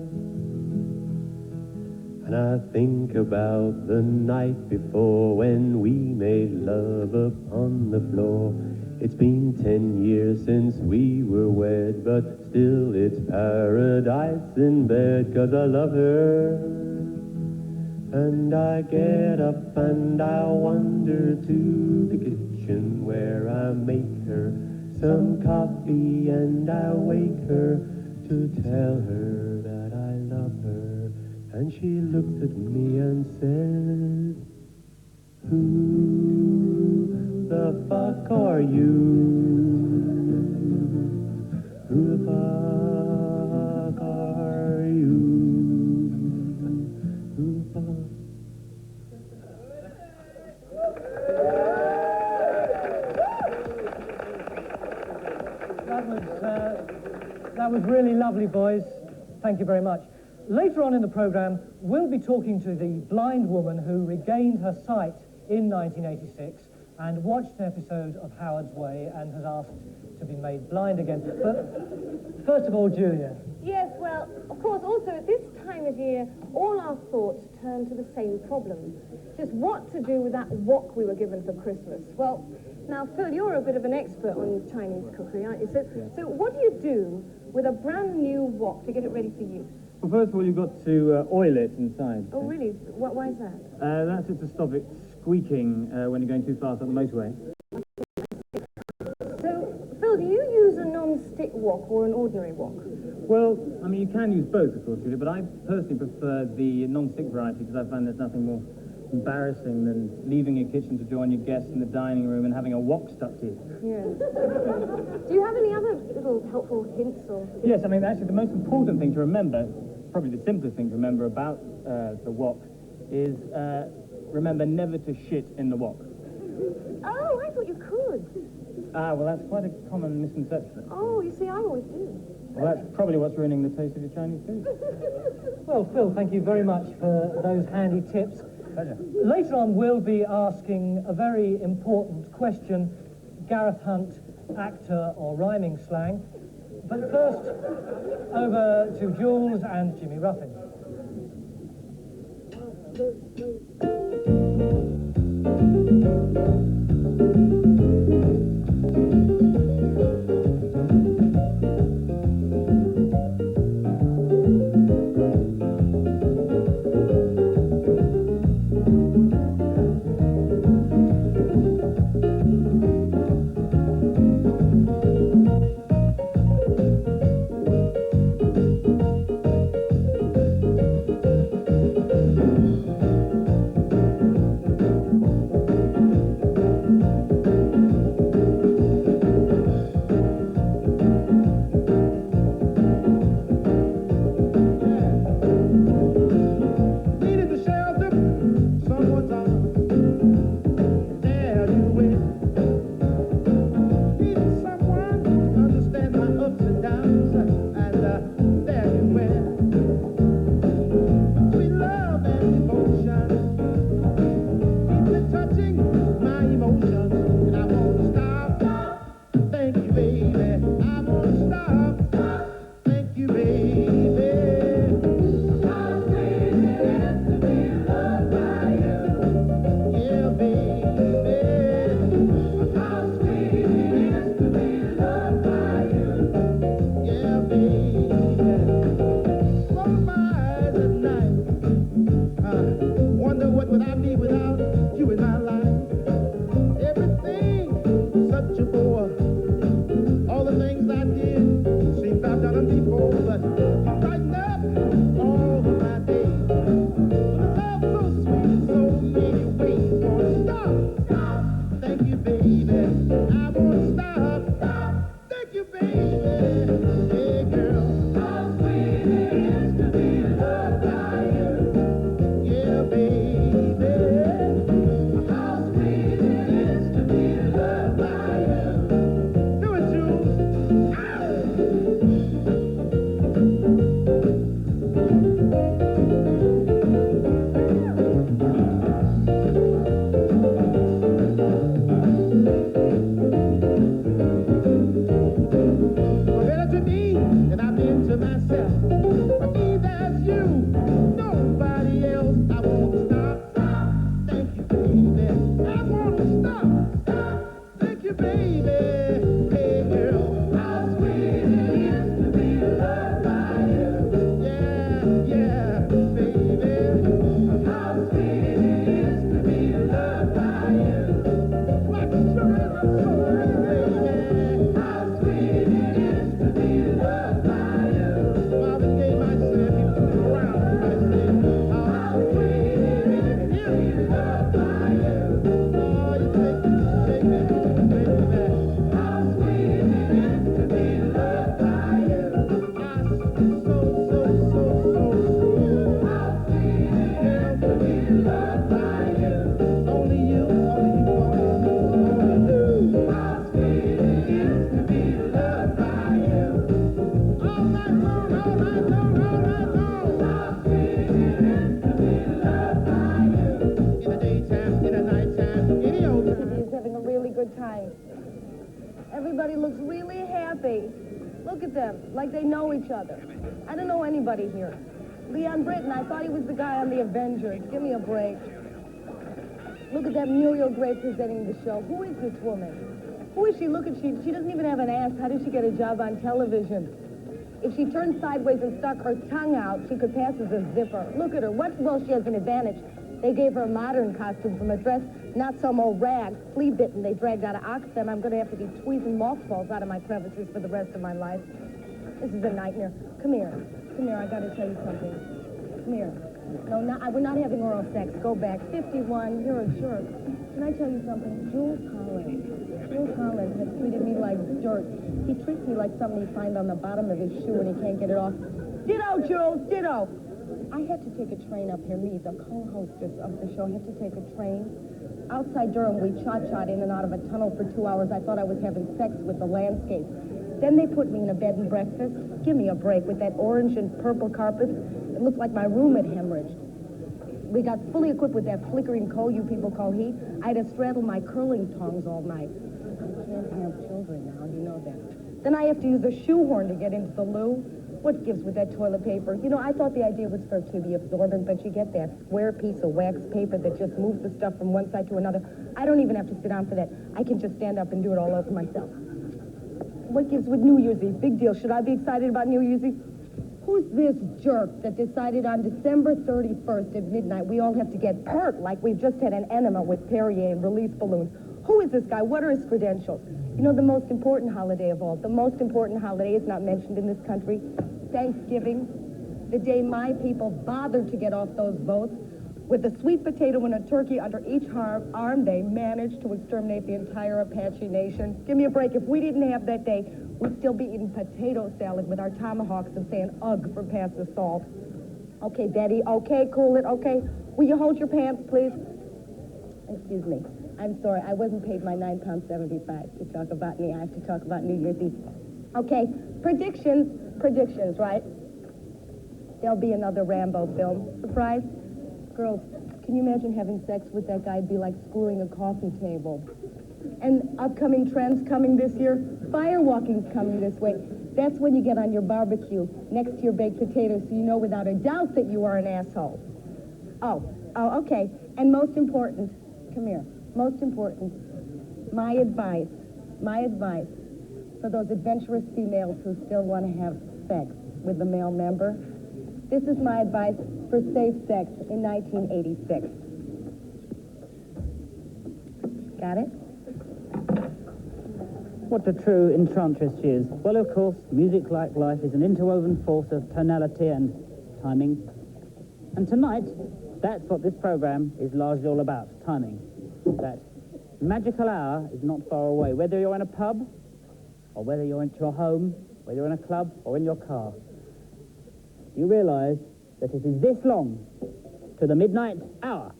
And I think about the night before when we made love upon the floor. It's been 10 years since we were wed, but still it's paradise in bed, 'cause I love her. And I get up and I wander to the kitchen where I make her some coffee and I wake her to tell her that I love her. And she looks at me and says, who the fuck are you? Who the fuck are you? Who the fuck? That was really lovely, boys. Thank you very much. Later on in the programme, we'll be talking to the blind woman who regained her sight in 1986 and watched an episode of Howard's Way and has asked to be made blind again. But first of all, Julia. Yes, well, of course, also at this time of year, all our thoughts turn to the same problem. Just what to do with that wok we were given for Christmas. Well, now, Phil, you're a bit of an expert on Chinese cookery, aren't you? So what do you do with a brand new wok to get it ready for use? Well, first of all, you've got to oil it inside. Oh, really? Why is that? That's just to stop it squeaking when you're going too fast on the motorway. So, Phil, do you use a non-stick wok or an ordinary wok? Well, I mean, you can use both, of course, Julia, but I personally prefer the non-stick variety because I find there's nothing more embarrassing than leaving your kitchen to join your guests in the dining room and having a wok stuck to you. Yeah. Do you have any other little helpful hints or tips? Yes, I mean, actually, the most important thing to remember, probably the simplest thing to remember about the wok is remember never to shit in the wok. Oh, I thought you could. Ah, well, that's quite a common misconception. Oh, you see, I always do. Well, that's probably what's ruining the taste of your Chinese food. Well, Phil, thank you very much for those handy tips. Pleasure. Later on, we'll be asking a very important question, Gareth Hunt, actor or rhyming slang. But first, over to Jools and Jimmy Ruffin. Everybody looks really happy. Look at them, like they know each other. I don't know anybody here. Leon Brittan, I thought he was the guy on the Avengers. Give me a break. Look at that Muriel Gray presenting the show. Who is this woman? Who is she? Look at she doesn't even have an ass. How did she get a job on television? If she turned sideways and stuck her tongue out, she could pass as a zipper. Look at her. Well, she has an advantage. They gave her a modern costume from a dress, not some old rag, flea-bitten they dragged out of Oxfam. I'm going to have to be tweezing mothballs out of my crevices for the rest of my life. This is a nightmare. Come here. Come here, I got to tell you something. Come here. No, we're not having oral sex. Go back. 51, you're a jerk. Can I tell you something? Jools Holland has treated me like dirt. He treats me like something you find on the bottom of his shoe and he can't get it off. Ditto, Jools, ditto. I had to take a train up here, me, the co-hostess of the show, had to take a train. Outside Durham, we shot in and out of a tunnel for 2 hours. I thought I was having sex with the landscape. Then they put me in a bed and breakfast. Give me a break with that orange and purple carpet. It looked like my room had hemorrhaged. We got fully equipped with that flickering coal you people call heat. I had to straddle my curling tongs all night. I can't have children now, you know that. Then I have to use a shoehorn to get into the loo. What gives with that toilet paper? You know, I thought the idea was for it to be absorbent, but you get that square piece of wax paper that just moves the stuff from one side to another. I don't even have to sit down for that. I can just stand up and do it all over myself. What gives with New Year's Eve? Big deal. Should I be excited about New Year's Eve? Who's this jerk that decided on December 31st at midnight we all have to get pert like we've just had an enema with Perrier and release balloons? Who is this guy? What are his credentials? You know, the most important holiday of all, the most important holiday is not mentioned in this country. Thanksgiving, the day my people bothered to get off those votes. With a sweet potato and a turkey under each arm, they managed to exterminate the entire Apache Nation. Give me a break. If we didn't have that day, we'd still be eating potato salad with our tomahawks and saying ugh for past the salt. Okay, Betty, okay, cool it, okay. Will you hold your pants, please? Excuse me. I'm sorry, I wasn't paid my £9.75 to talk about me. I have to talk about New Year's Eve. Okay, predictions, right? There'll be another Rambo film. Surprise? Girls, can you imagine having sex with that guy? It'd be like screwing a coffee table. And upcoming trends coming this year, firewalking's coming this way. That's when you get on your barbecue next to your baked potatoes so you know without a doubt that you are an asshole. Oh, okay. And most important, come here. Most important, my advice for those adventurous females who still want to have sex with the male member. This is my advice for safe sex in 1986. Got it? What a true enchantress she is. Well, of course, music like life is an interwoven force of tonality and timing. And tonight, that's what this program is largely all about, timing. That magical hour is not far away, whether you're in a pub, or whether you're at your home, whether you're in a club, or in your car. You realise that it is this long to the midnight hour.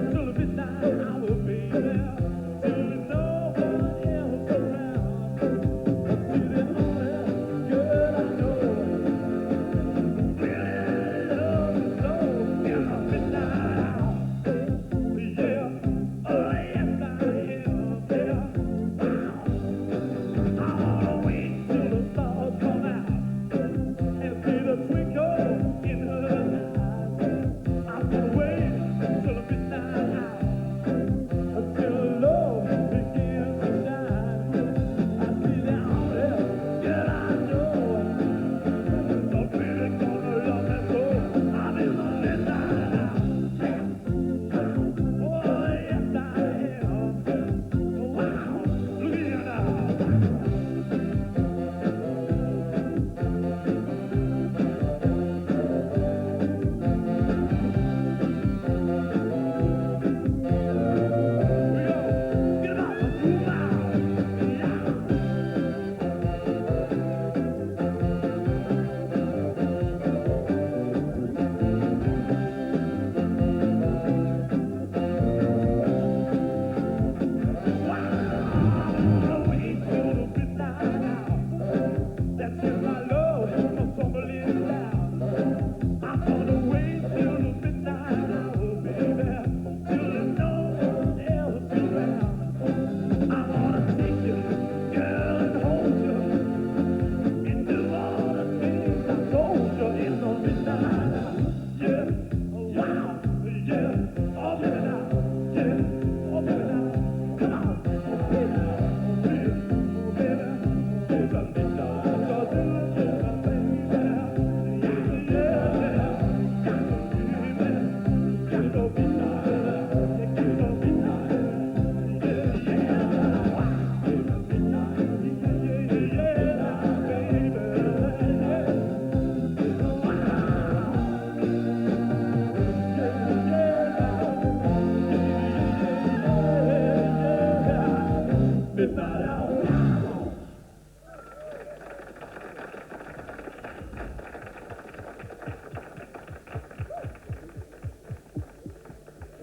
Till the midnight hour, baby. Till no one else around.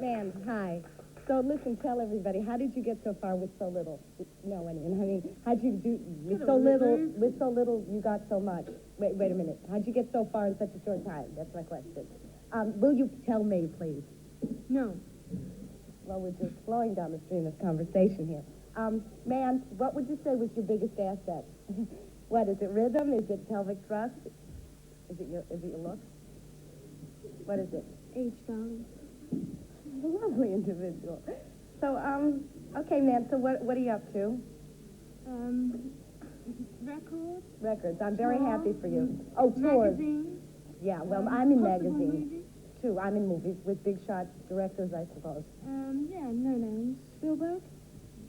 Man, hi. So listen, tell everybody, how did you get so far with so little? No, I mean, how'd you do with so little, you got so much? Wait a minute. How'd you get so far in such a short time? That's my question. Will you tell me, please? No. Well, we're just flowing down the stream of conversation here. Man, what would you say was your biggest asset? What, is it rhythm? Is it pelvic thrust? Is it your looks? What is it? Age, darling. A lovely individual. So, okay, man, so what are you up to? Records. Records. I'm very happy for you. Mm. Oh, tours. Magazines. Yeah, well, I'm in Possible magazines, movies. too. I'm in movies with big shot directors, I suppose. Yeah, no names. Spielberg.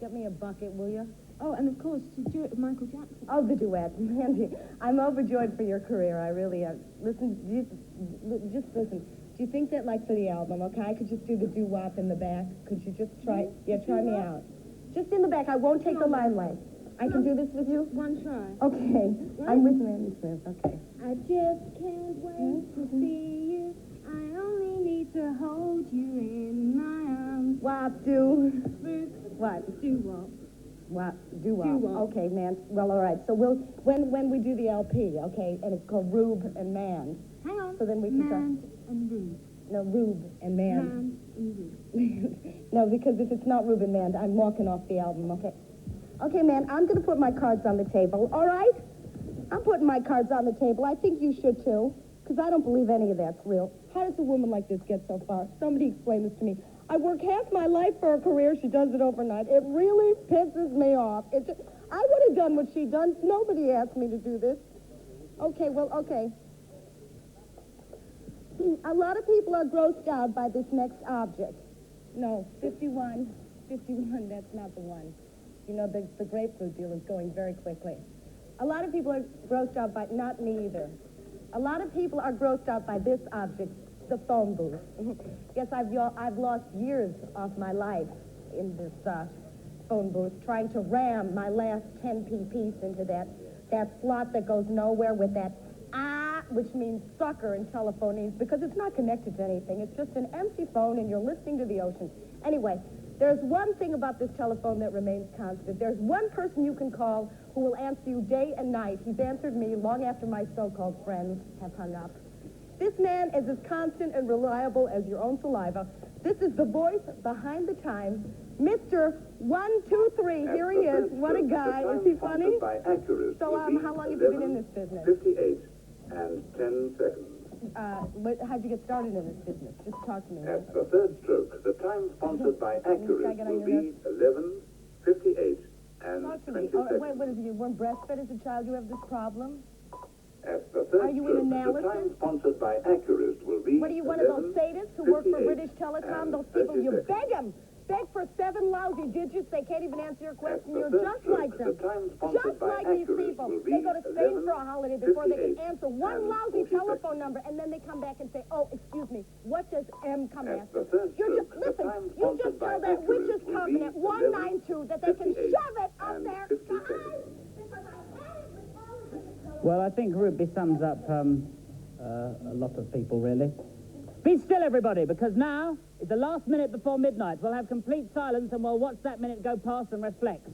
Get me a bucket, will you? Oh, and of course, to do it with Michael Jackson. Oh, the duet. Mandy, I'm overjoyed for your career. I really am. Listen, just listen. Do you think that, like, for the album, okay, I could just do the doo-wop in the back? Could you just try? Yeah, try me out. Just in the back. I won't take the limelight. I can do this with you? One try. Okay. I'm with Mandy Smith. Okay. I just can't wait to see you. I only need to hold you in my arms. Wop, do. What? Do-wop. What? Do-wop. Do-wop. Okay, man. Well, all right. So when we do the LP, okay, and it's called Rube and Man. Hang on. So then we can Mand and Rube. No, Rube and Man. Mand and Rube. No, because if it's not Rube and Man, I'm walking off the album, okay? Okay, man, I'm going to put my cards on the table, all right? I'm putting my cards on the table. I think you should, too, because I don't believe any of that's real. How does a woman like this get so far? Somebody explain this to me. I work half my life for a career. She does it overnight. It really pisses me off. I would have done what she done. Nobody asked me to do this. Okay, well, okay. A lot of people are grossed out by this next object. No, 51, that's not the one. You know, the grapefruit deal is going very quickly. A lot of people are grossed out by, not me either. A lot of people are grossed out by this object, the phone booth. Yes, I've lost years of my life in this phone booth trying to ram my last 10p piece into that slot that goes nowhere with that which means sucker in telephonese, because it's not connected to anything. It's just an empty phone and you're listening to the ocean. Anyway, there's one thing about this telephone that remains constant. There's one person you can call who will answer you day and night. He's answered me long after my so-called friends have hung up. This man is as constant and reliable as your own saliva. This is the voice behind the time, Mr. 123. Here he is. What a guy. Is he funny? So, how long have you been in this business? 58 and 10 seconds. How'd you get started in this business? Just talk to me. At the third stroke, the time sponsored by Accurate will be 11:58 and Talk to 20 me. seconds. Oh, wait, what is it? You weren't breastfed as a child? You have this problem? At the third Are you in stroke, the analysis? time sponsored by Accurate will be What are you, one of those sadists who work for 11:58 British Telecom? and Those people, 30 you seconds. beg them. Beg for 7 lousy digits. They can't even answer your question. the You're third just stroke, like them. the time sponsored Just by like these Accurate people. will They be go to Spain for a holiday before they can 11:58 answer one and lousy 40 telephone number, and then they come back and say, oh, excuse me, what does M come At after? the third You're just, stroke, the listen, time you sponsored just by tell that Accurate witches will coming be at 192 that they can 11:58 shove it up and there. 50 seconds. Well, I think Ruby sums up a lot of people, really. Be still, everybody, because now is the last minute before midnight. We'll have complete silence, and we'll watch that minute go past and reflect.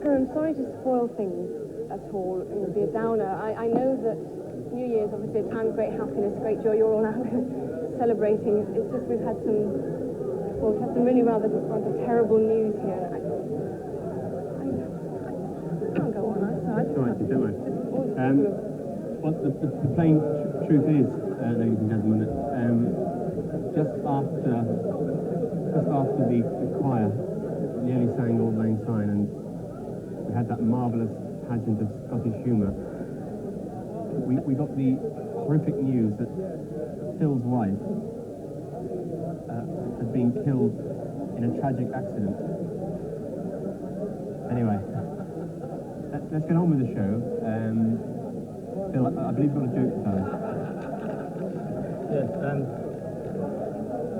I'm sorry to spoil things at all, be a downer. I know that New Year's obviously a time of great happiness, great joy. You're all out celebrating. It's just we've had some really rather terrible news here. I can't go on. That's all right, don't worry. Well, the plain truth is, ladies and gentlemen, just after the choir nearly sang Old Lang Syne, and we had that marvellous pageant of Scottish humour, we got the horrific news that Phil's wife had been killed in a tragic accident. Anyway, let's get on with the show. Phil, I believe you've got a joke to tell us. Yes,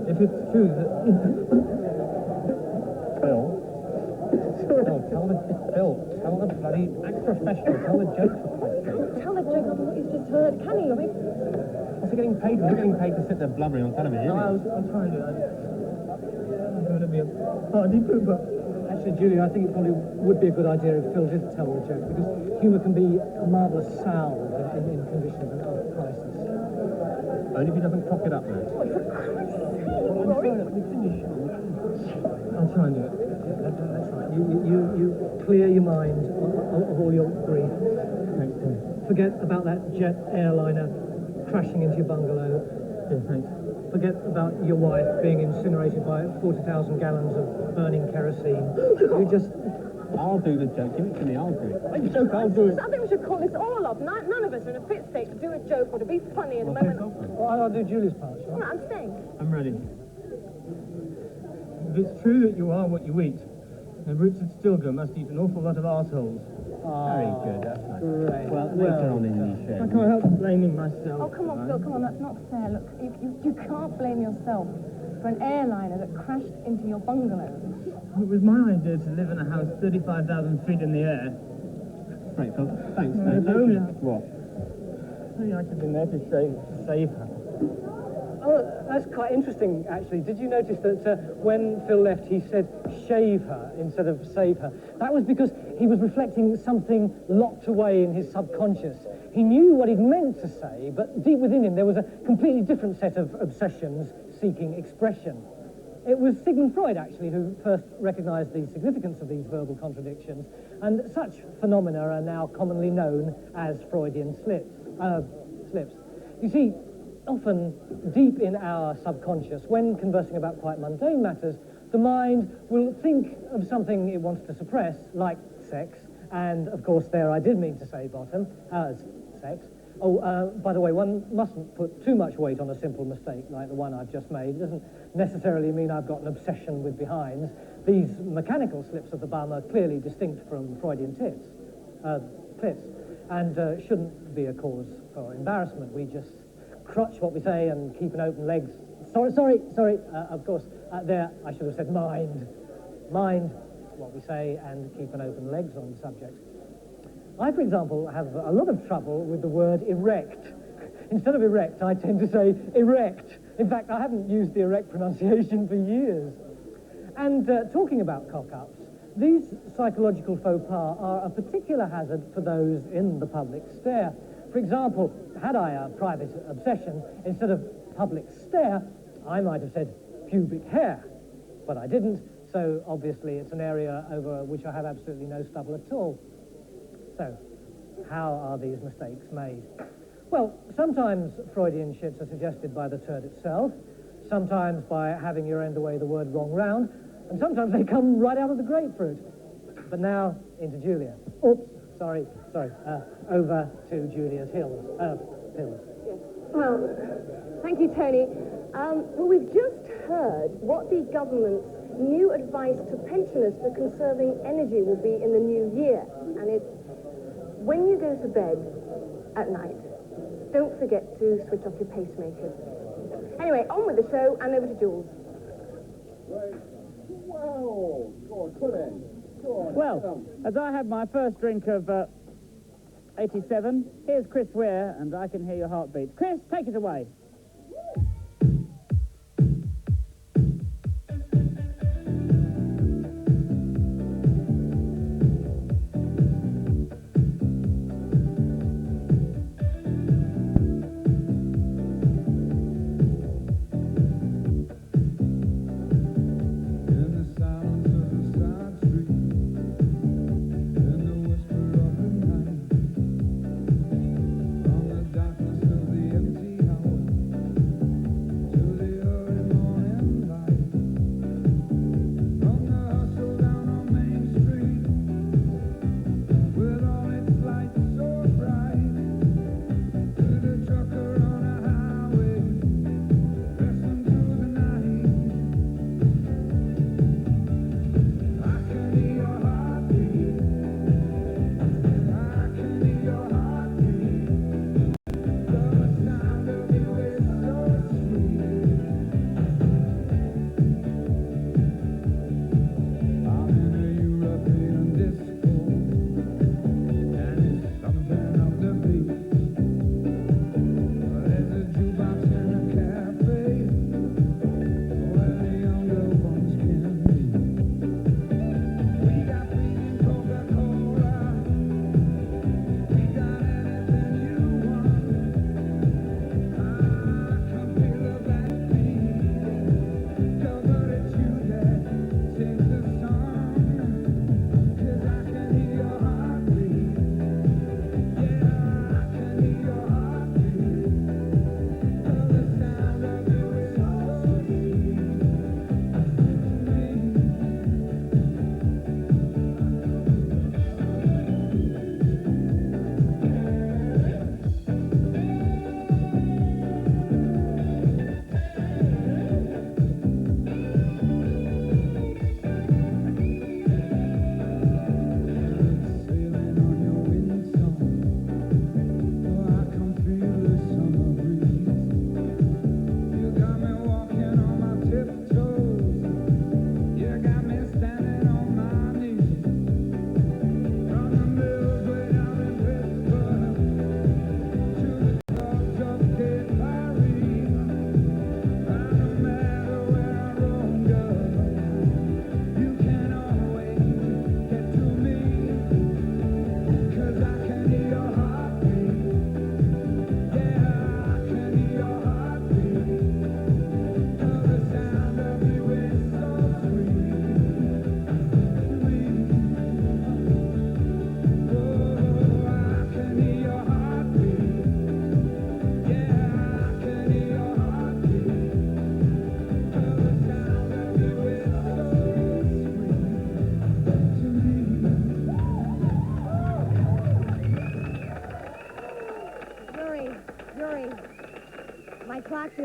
if it's true that... Phil, tell the bloody act professional, tell the joke for Christ's sake. Tell the joke of what you've just heard, can he? I mean... What's he getting paid? We're getting paid to sit there blubbering on television. No, I'm trying to... I'm going to be a party pooper. Actually, Julia, I think it probably would be a good idea if Phil did tell the joke, because humour can be a marvellous salve in conditions of crisis. Only if he doesn't cock it up, though. I'll try and do it. That's right. You clear your mind of all your grief. Thanks, Tim. Forget about that jet airliner crashing into your bungalow. Yeah, thanks. Forget about your wife being incinerated by 40,000 gallons of burning kerosene. You just... I'll do the joke. Give it to me. I'll do it. Make a joke. I'll do it. I think we should call this all off. None of us are in a fit state to do a joke or to be funny at the moment. Well, I'll do Julie's part, shall I? All right, I'm staying. I'm ready. If it's true that you are what you eat, then Richard Stilgar must eat an awful lot of arseholes. Very good, that's nice. Great. Well, later on in the show. I can't help blaming myself. Oh, come on, Phil, come on, that's not fair. Look, you can't blame yourself for an airliner that crashed into your bungalow. It was my idea to live in a house 35,000 feet in the air. Right, Phil. Thanks. What? I could have been there to save her. Oh, that's quite interesting, actually. Did you notice that when Phil left, he said shave her instead of save her? That was because he was reflecting something locked away in his subconscious. He knew what he'd meant to say, but deep within him there was a completely different set of obsessions seeking expression. It was Sigmund Freud, actually, who first recognised the significance of these verbal contradictions, and such phenomena are now commonly known as Freudian slips. You see, often deep in our subconscious, when conversing about quite mundane matters, the mind will think of something it wants to suppress, like sex, and of course there I did mean to say bottom, as sex. Oh, by the way, one mustn't put too much weight on a simple mistake like the one I've just made. It doesn't necessarily mean I've got an obsession with behinds. These mechanical slips of the bum are clearly distinct from Freudian clips, and shouldn't be a cause for embarrassment. We just crutch what we say and keep an open legs. Sorry, of course, there I should have said mind. Mind what we say and keep an open legs on the subject. I, for example, have a lot of trouble with the word erect. Instead of erect, I tend to say erect. In fact, I haven't used the erect pronunciation for years. And talking about cock-ups, these psychological faux pas are a particular hazard for those in the public stare. For example, had I a private obsession, instead of public stare, I might have said pubic hair. But I didn't, so obviously it's an area over which I have absolutely no stubble at all. So, how are these mistakes made? Well, sometimes Freudian shits are suggested by the turd itself, sometimes by having your end away the word wrong round, and sometimes they come right out of the grapefruit. But now, into Julia. Oops, sorry. Over to Julia's pills. Yes. Well, thank you, Tony. Well, we've just heard what the government's new advice to pensioners for conserving energy will be in the new year. And it's, when you go to bed at night, don't forget to switch off your pacemakers. Anyway, on with the show, and over to Jools. Right. Wow. Go on, put in. Go on. Well, as I have my first drink of 87, here's Chris Ware, and I can hear your heartbeat. Chris, take it away.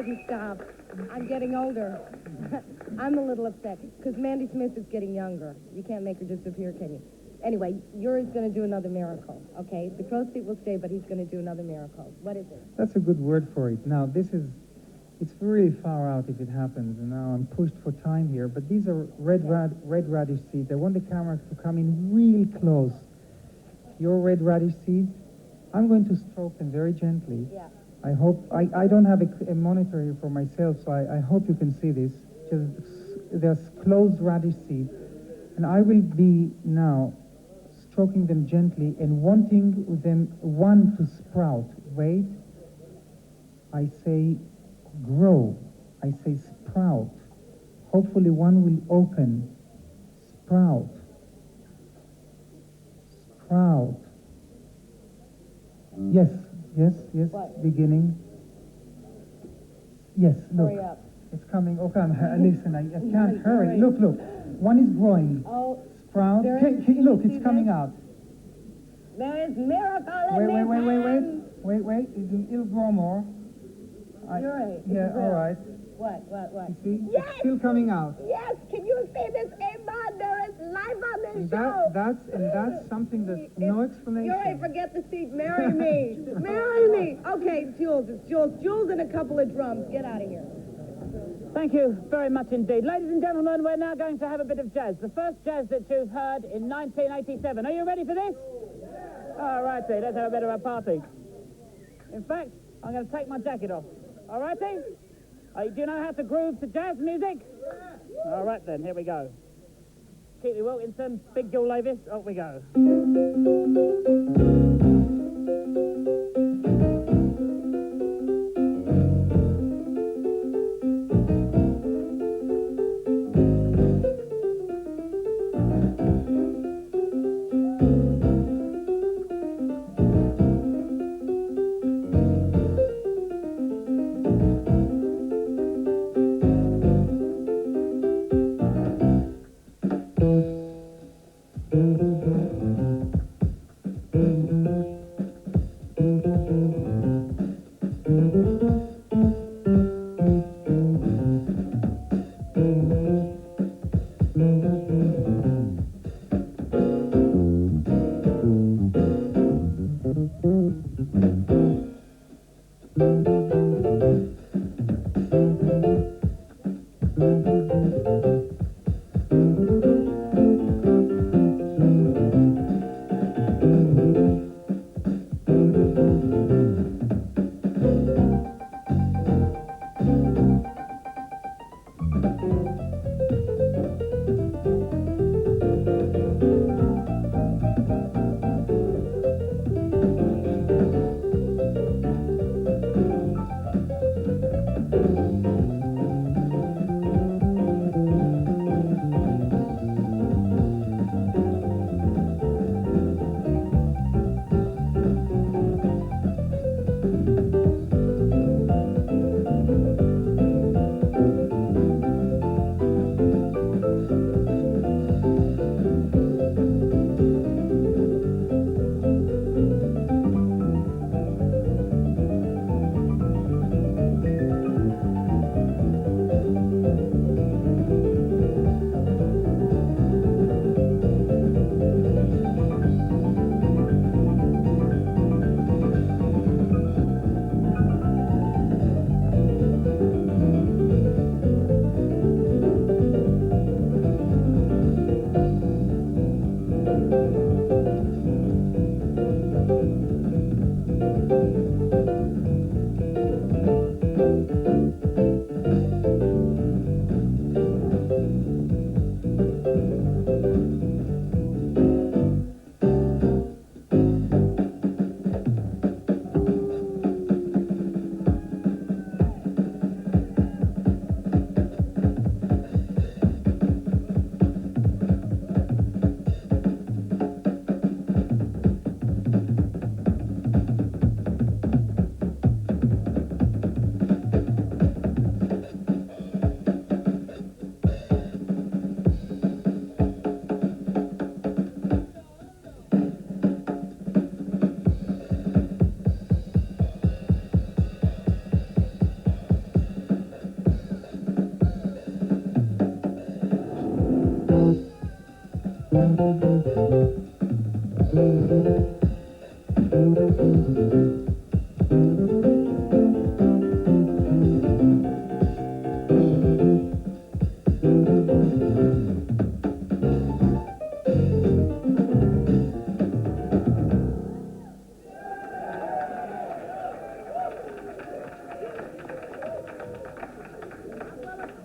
wouldn't stop. I'm getting older. I'm a little upset, because Mandy Smith is getting younger. You can't make her disappear, can you? Anyway, Yuri's going to do another miracle, okay? The crow's feet will stay, but he's going to do another miracle. What is it? That's a good word for it. Now, it's really far out if it happens, and now I'm pushed for time here, but these are red radish seeds. I want the camera to come in real close. Your red radish seeds, I'm going to stroke them very gently. Yeah. I hope, I don't have a monitor here for myself, so I hope you can see this. There's closed radish seeds, and I will be now stroking them gently and wanting them, one to sprout. Wait, I say grow, I say sprout. Hopefully one will open, sprout, sprout. Yes, what? Beginning. Yes, look. Hurry up. It's coming. Okay, listen, I can't hurry. Look, one is growing. Oh, sprout. Look, it's coming out. There is miracle in Wait. It'll grow more. Yuri, yeah, all right. What? You see? Yes! It's still coming out. Yes! Can you see this, Emma? There is life on this show! That's something that's no explanation. Yuri, forget the seat. Marry me. Marry me. Okay, Jools. It's Jools. Jools and a couple of drums. Get out of here. Thank you very much indeed. Ladies and gentlemen, we're now going to have a bit of jazz. The first jazz that you've heard in 1987. Are you ready for this? All righty, let's have a bit of a party. In fact, I'm going to take my jacket off. All righty? Do you know how to groove to jazz music? All right then, here we go. Keely Wilkinson, Big Joe Lavis, off we go.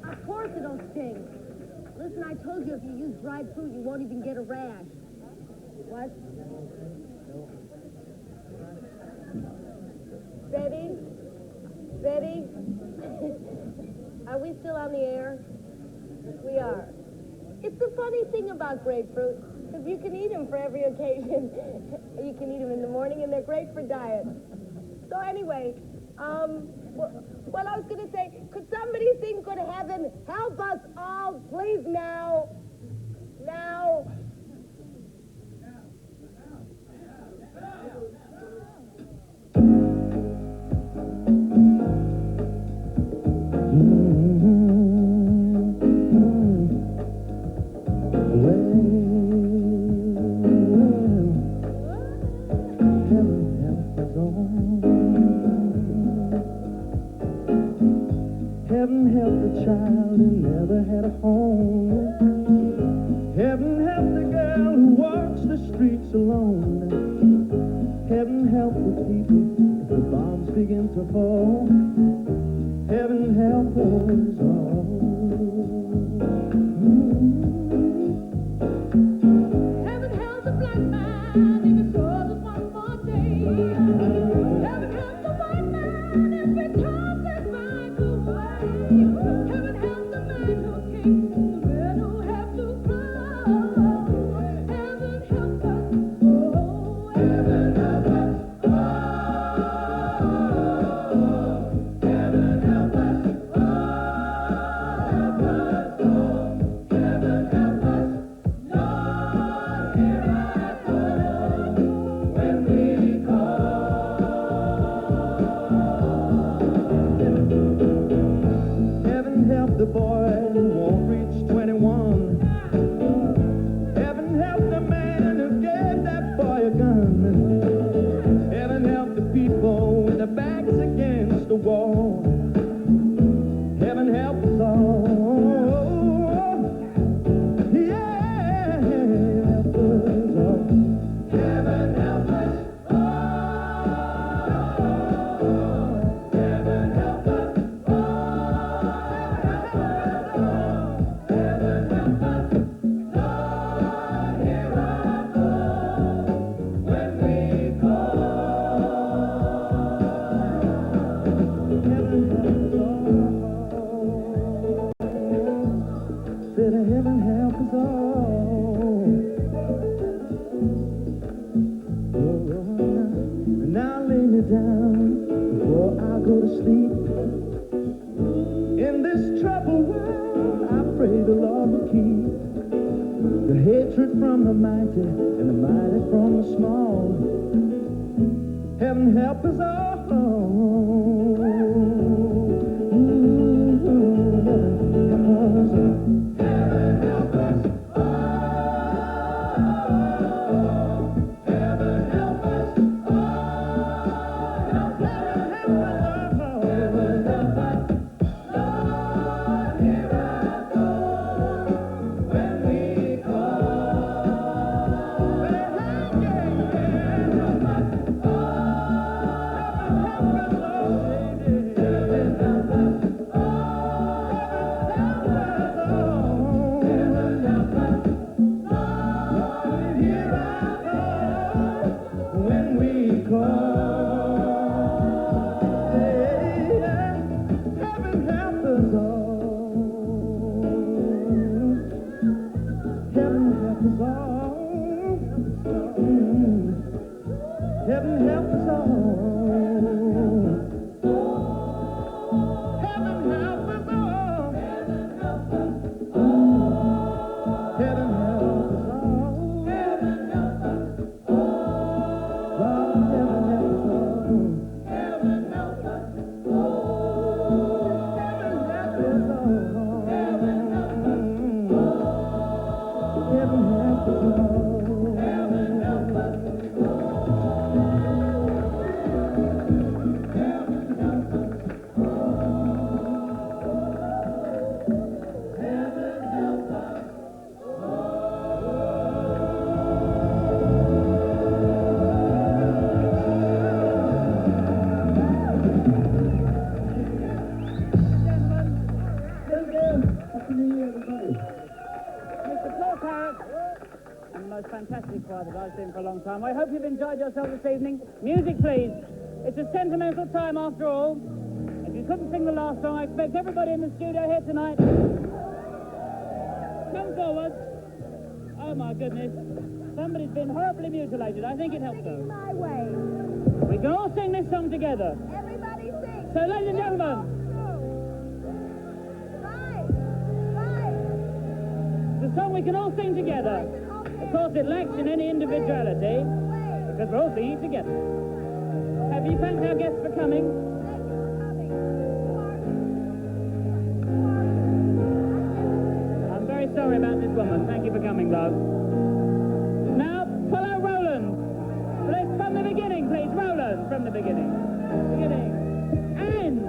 Of course it'll sting. Listen, I told you if you use dried fruit, you won't even get a rash. What? Betty? Betty? Are we still on the air? We are. It's the funny thing about grapefruit, because you can eat them for every occasion. You can eat them in the morning, and they're great for diet. So anyway, well, I was going to say, could somebody sing Good Heaven, help us all, please, now? Now. Heaven help the child who never had a home. Heaven help the girl who walks the streets alone. Heaven help the people if the bombs begin to fall. Heaven help us all. Heaven help the black man if he struggles one more day. Heaven help the white man if he turns his back away. Heaven help the man who kicks the men who have to cry. Heaven help us, oh, heaven help us, oh, heaven help us, oh, help us, oh, heaven help us, Lord, hear our call when we Heaven help the boy who won't reach 21. Heaven help the man who gave that boy a gun. Heaven help the people with their backs against the wall. Heaven help us all. Yeah, help us all. Heaven help us all. Heaven help us Said heaven help us all. And now lay me down before I go to sleep. In this troubled world, I pray the Lord will keep the hatred from the mighty and the mighty from the small. Heaven help us all. Heaven help us all. Heaven help us all. Heaven help us. Lord, hear our call when we call. Heaven help us Heaven help us all. Heaven help us all. Heaven help us all. Heaven help us all. Heaven help us all. God, heaven help us all. Heaven help us all. Heaven help us all. Heaven help us all. Heaven have to go. Heaven help us. Heaven help us. Heaven help us. Mr. Paul Carrack, and the most fantastic choir that I've seen for a long time. I hope you've enjoyed yourself this evening. Music, please. It's a sentimental time after all. If you couldn't sing the last song, I expect everybody in the studio here tonight. Come forward. Oh my goodness. Somebody's been horribly mutilated. I think it helps though. My way. We can all sing this song together. Everybody sing. So, ladies and gentlemen, it's a song we can all sing together. Of course, it lacks in any individuality, because we're all singing together. Have you thanked our guests for coming? I'm very sorry about this woman. Thank you for coming, love. Now, follow Roland. Let's from the beginning, please. Roland, from the beginning. And